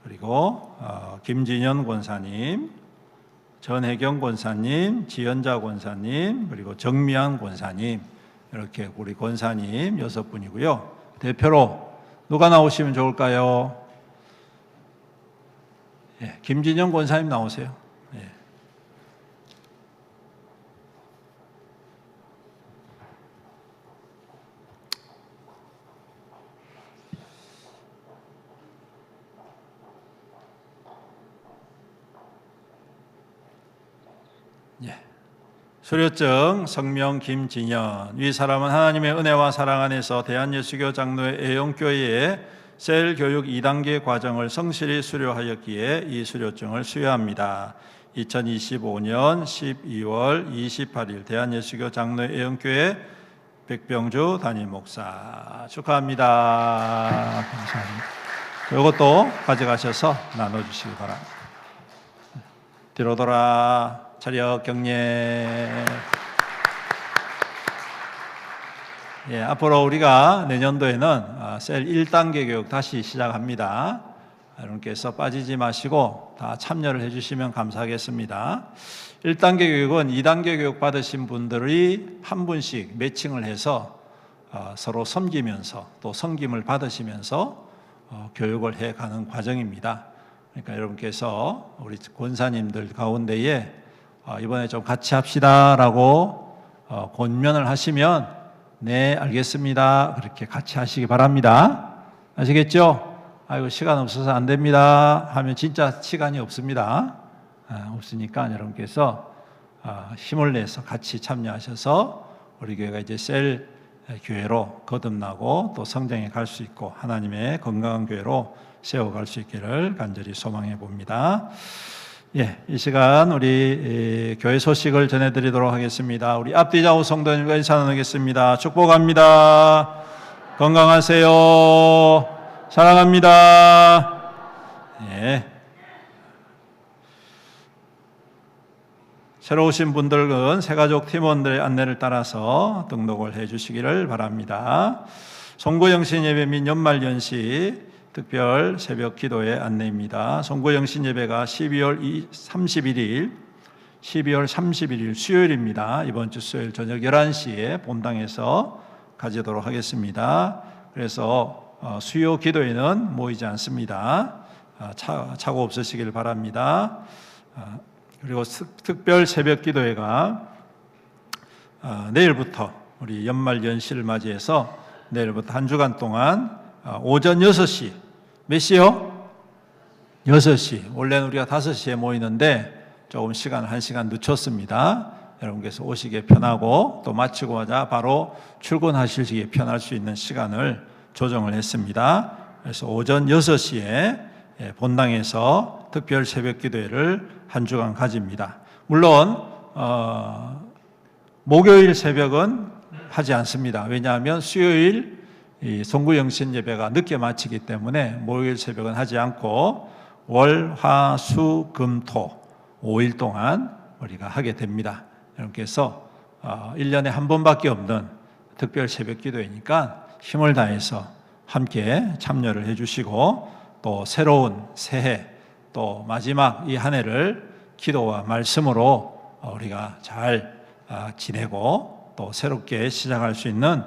그리고 김진현 권사님, 전혜경 권사님, 지연자 권사님, 그리고 정미안 권사님, 이렇게 우리 권사님 6분이고요. 대표로 누가 나오시면 좋을까요? 예, 김진영 권사님 나오세요. 예. 예. 수료증 성명 김진현. 위 사람은 하나님의 은혜와 사랑 안에서 대한예수교 장로회 애용교회에 셀 교육 2단계 과정을 성실히 수료하였기에 이 수료증을 수여합니다. 2025년 12월 28일 대한예수교 장로회 애용교회 백병주 담임 목사 축하합니다. 감사합니다. 이것도 가져가셔서 나눠주시기 바랍니다. 뒤로 돌아 차렷 경례. 예, 앞으로 우리가 내년도에는 셀 1단계 교육 다시 시작합니다. 여러분께서 빠지지 마시고 다 참여를 해주시면 감사하겠습니다. 1단계 교육은 2단계 교육 받으신 분들이 한 분씩 매칭을 해서 서로 섬기면서 또 섬김을 받으시면서 교육을 해가는 과정입니다. 그러니까 여러분께서 우리 권사님들 가운데에 이번에 좀 같이 합시다라고 권면을 하시면 네, 알겠습니다. 그렇게 같이 하시기 바랍니다. 아시겠죠? 아이고, 시간 없어서 안 됩니다. 하면 진짜 시간이 없습니다. 없으니까 여러분께서 힘을 내서 같이 참여하셔서 우리 교회가 이제 셀 교회로 거듭나고 또 성장해 갈 수 있고 하나님의 건강한 교회로 세워갈 수 있기를 간절히 소망해 봅니다. 예, 이 시간 우리 교회 소식을 전해드리도록 하겠습니다. 우리 앞뒤 좌우 성도님과 인사 나누겠습니다. 축복합니다. 건강하세요. 사랑합니다. 예. 새로 오신 분들은 새가족 팀원들의 안내를 따라서 등록을 해 주시기를 바랍니다. 송구영신 예배 및 연말연시 특별 새벽 기도의 안내입니다. 송구영신 예배가 12월 31일 수요일입니다. 이번 주 수요일 저녁 11시에 본당에서 가지도록 하겠습니다. 그래서 수요 기도에는 모이지 않습니다. 착오 없으시길 바랍니다. 그리고 특별 새벽 기도회가 내일부터 우리 연말 연시를 맞이해서 내일부터 한 주간 동안 오전 6시, 몇 시요? 6시. 원래는 우리가 5시에 모이는데 조금 시간을 1시간 늦췄습니다. 여러분께서 오시기에 편하고 또 마치고 하자 바로 출근하시기에 편할 수 있는 시간을 조정을 했습니다. 그래서 오전 6시에 본당에서 특별 새벽 기도회를 한 주간 가집니다. 물론 목요일 새벽은 하지 않습니다. 왜냐하면 수요일 송구영신 예배가 늦게 마치기 때문에 목요일 새벽은 하지 않고 월, 화, 수, 금, 토 5일 동안 우리가 하게 됩니다. 여러분께서 1년에 한 번밖에 없는 특별 새벽 기도회니까 힘을 다해서 함께 참여를 해주시고 또 새로운 새해 또 마지막 이 한 해를 기도와 말씀으로 우리가 잘 지내고 또 새롭게 시작할 수 있는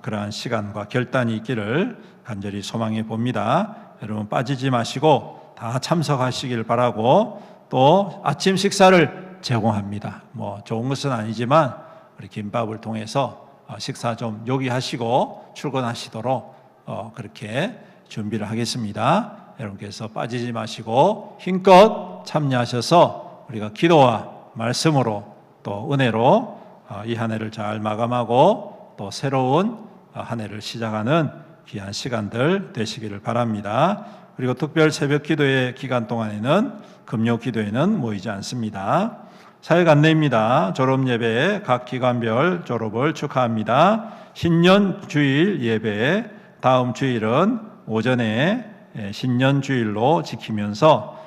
그러한 시간과 결단이 있기를 간절히 소망해 봅니다. 여러분 빠지지 마시고 다 참석하시길 바라고 또 아침 식사를 제공합니다. 뭐 좋은 것은 아니지만 우리 김밥을 통해서 식사 좀 요기하시고 출근하시도록 그렇게 준비를 하겠습니다. 여러분께서 빠지지 마시고 힘껏 참여하셔서 우리가 기도와 말씀으로 또 은혜로 이 한 해를 잘 마감하고 또 새로운 한 해를 시작하는 귀한 시간들 되시기를 바랍니다. 그리고 특별 새벽 기도의 기간 동안에는 금요 기도에는 모이지 않습니다. 사역 안내입니다. 졸업 예배 각 기관별 졸업을 축하합니다. 신년 주일 예배 다음 주일은 오전에 신년 주일로 지키면서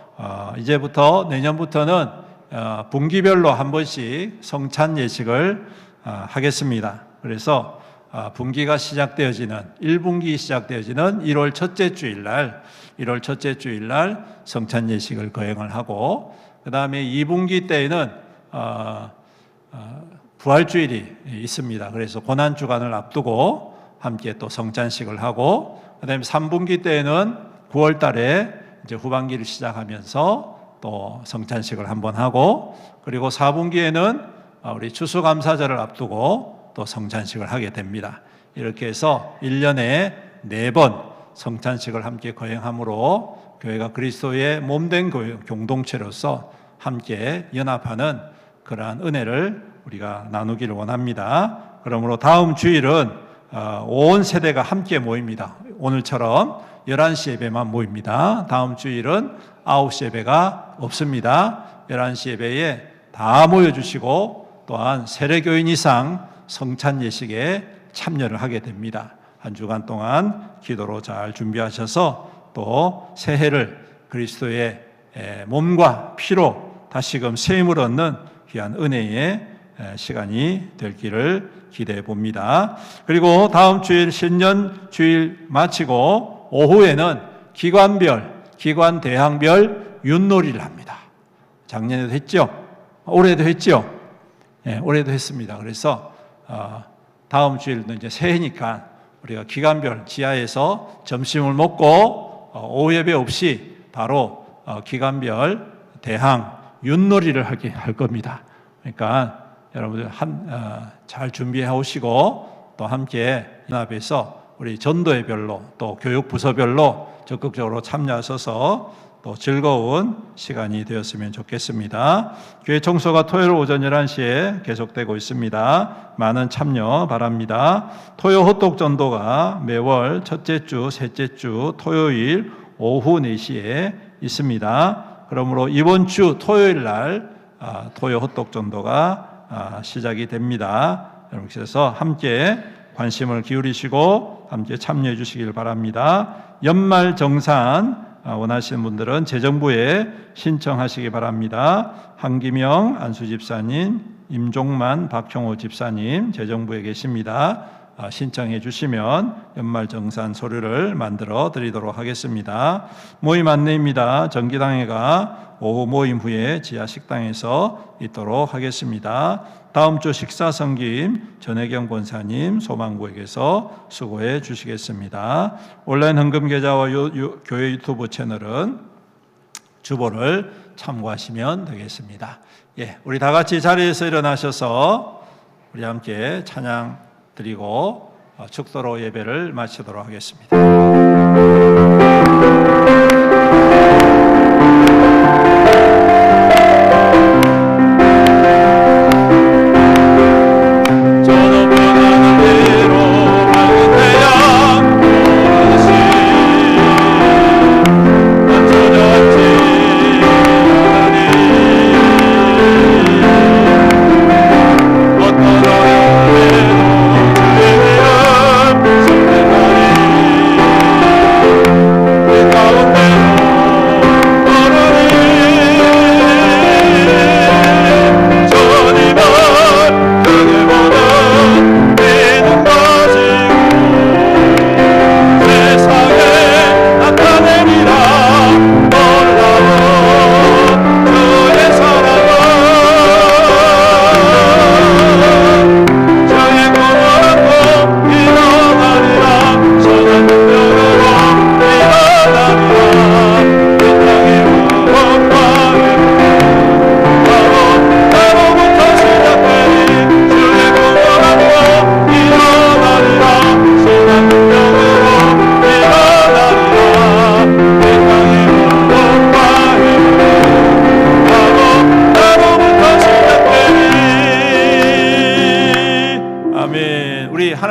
이제부터 내년부터는 분기별로 한 번씩 성찬 예식을 하겠습니다. 그래서 분기가 시작되어지는 1분기 시작되어지는 1월 첫째 주일날 성찬 예식을 거행을 하고 그 다음에 2분기 때에는 부활주일이 있습니다. 그래서 고난주간을 앞두고 함께 또 성찬식을 하고 그 다음에 3분기 때에는 9월 달에 이제 후반기를 시작하면서 또 성찬식을 한번 하고 그리고 4분기에는 우리 추수감사절을 앞두고 또 성찬식을 하게 됩니다. 이렇게 해서 1년에 4번 성찬식을 함께 거행함으로 교회가 그리스도의 몸된 공동체로서 함께 연합하는 그러한 은혜를 우리가 나누기를 원합니다. 그러므로 다음 주일은 온 세대가 함께 모입니다. 오늘처럼 11시 예배만 모입니다. 다음 주일은 9시 예배가 없습니다. 11시 예배에 다 모여주시고 또한 세례교인 이상 성찬 예식에 참여를 하게 됩니다. 한 주간 동안 기도로 잘 준비하셔서 또 새해를 그리스도의 몸과 피로 다시금 새 힘을 얻는 귀한 은혜의 시간이 될 길을 기대해 봅니다. 그리고 다음 주일 신년 주일 마치고 오후에는 기관 대항별 윷놀이를 합니다. 작년에도 했죠? 올해도 했죠? 네, 올해도 했습니다. 그래서 다음 주일도 이제 새해니까 우리가 기관별 지하에서 점심을 먹고 오후 예배 없이 바로 기관별 대항 윷놀이를 할 겁니다. 그러니까 여러분들 잘 준비해 오시고 또 함께 연합해서 우리 전도회별로 또 교육부서별로 적극적으로 참여하셔서 또 즐거운 시간이 되었으면 좋겠습니다. 교회 청소가 토요일 오전 11시에 계속되고 있습니다. 많은 참여 바랍니다. 토요 호떡 전도가 매월 첫째 주, 셋째 주 토요일 오후 4시에 있습니다. 그러므로 이번 주 토요일 날 토요 호떡 전도가 시작이 됩니다. 여러분께서 함께 관심을 기울이시고 함께 참여해 주시길 바랍니다. 연말 정산 원하시는 분들은 재정부에 신청하시기 바랍니다. 한기명 안수 집사님, 임종만 박형호 집사님 재정부에 계십니다. 신청해 주시면 연말정산 서류를 만들어 드리도록 하겠습니다. 모임 안내입니다. 정기당회가 오후 모임 후에 지하 식당에서 있도록 하겠습니다. 다음 주 식사 섬김 전혜경 권사님 소망구에게서 수고해 주시겠습니다. 온라인 헌금 계좌와 교회 유튜브 채널은 주보를 참고하시면 되겠습니다. 예, 우리 다 같이 자리에서 일어나셔서 우리 함께 찬양 드리고 축도로 예배를 마치도록 하겠습니다.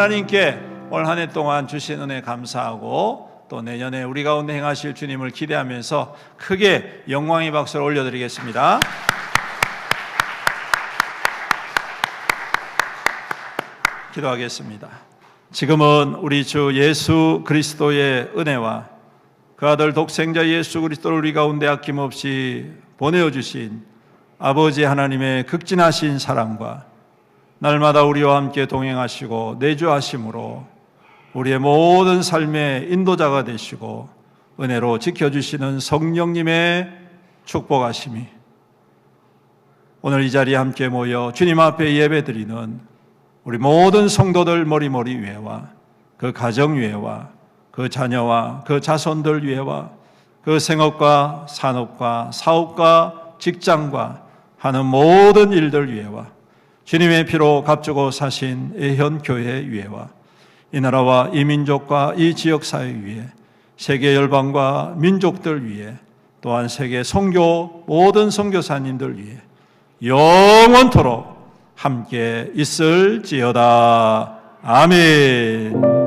하나님께 올 한 해 동안 주신 은혜 감사하고 또 내년에 우리 가운데 행하실 주님을 기대하면서 크게 영광의 박수를 올려드리겠습니다. 기도하겠습니다. 지금은 우리 주 예수 그리스도의 은혜와 그 아들 독생자 예수 그리스도를 우리 가운데 아낌없이 보내어주신 아버지 하나님의 극진하신 사랑과 날마다 우리와 함께 동행하시고 내주하심으로 우리의 모든 삶의 인도자가 되시고 은혜로 지켜주시는 성령님의 축복하심이 오늘 이 자리에 함께 모여 주님 앞에 예배드리는 우리 모든 성도들 머리머리 위에와 그 가정 위에와 그 자녀와 그 자손들 위에와 그 생업과 산업과 사업과 직장과 하는 모든 일들 위에와 주님의 피로 값주고 사신 애현교회 위에와 이 나라와 이 민족과 이 지역사회 위에 세계 열방과 민족들 위에 또한 세계 선교 모든 선교사님들 위에 영원토록 함께 있을지어다. 아멘.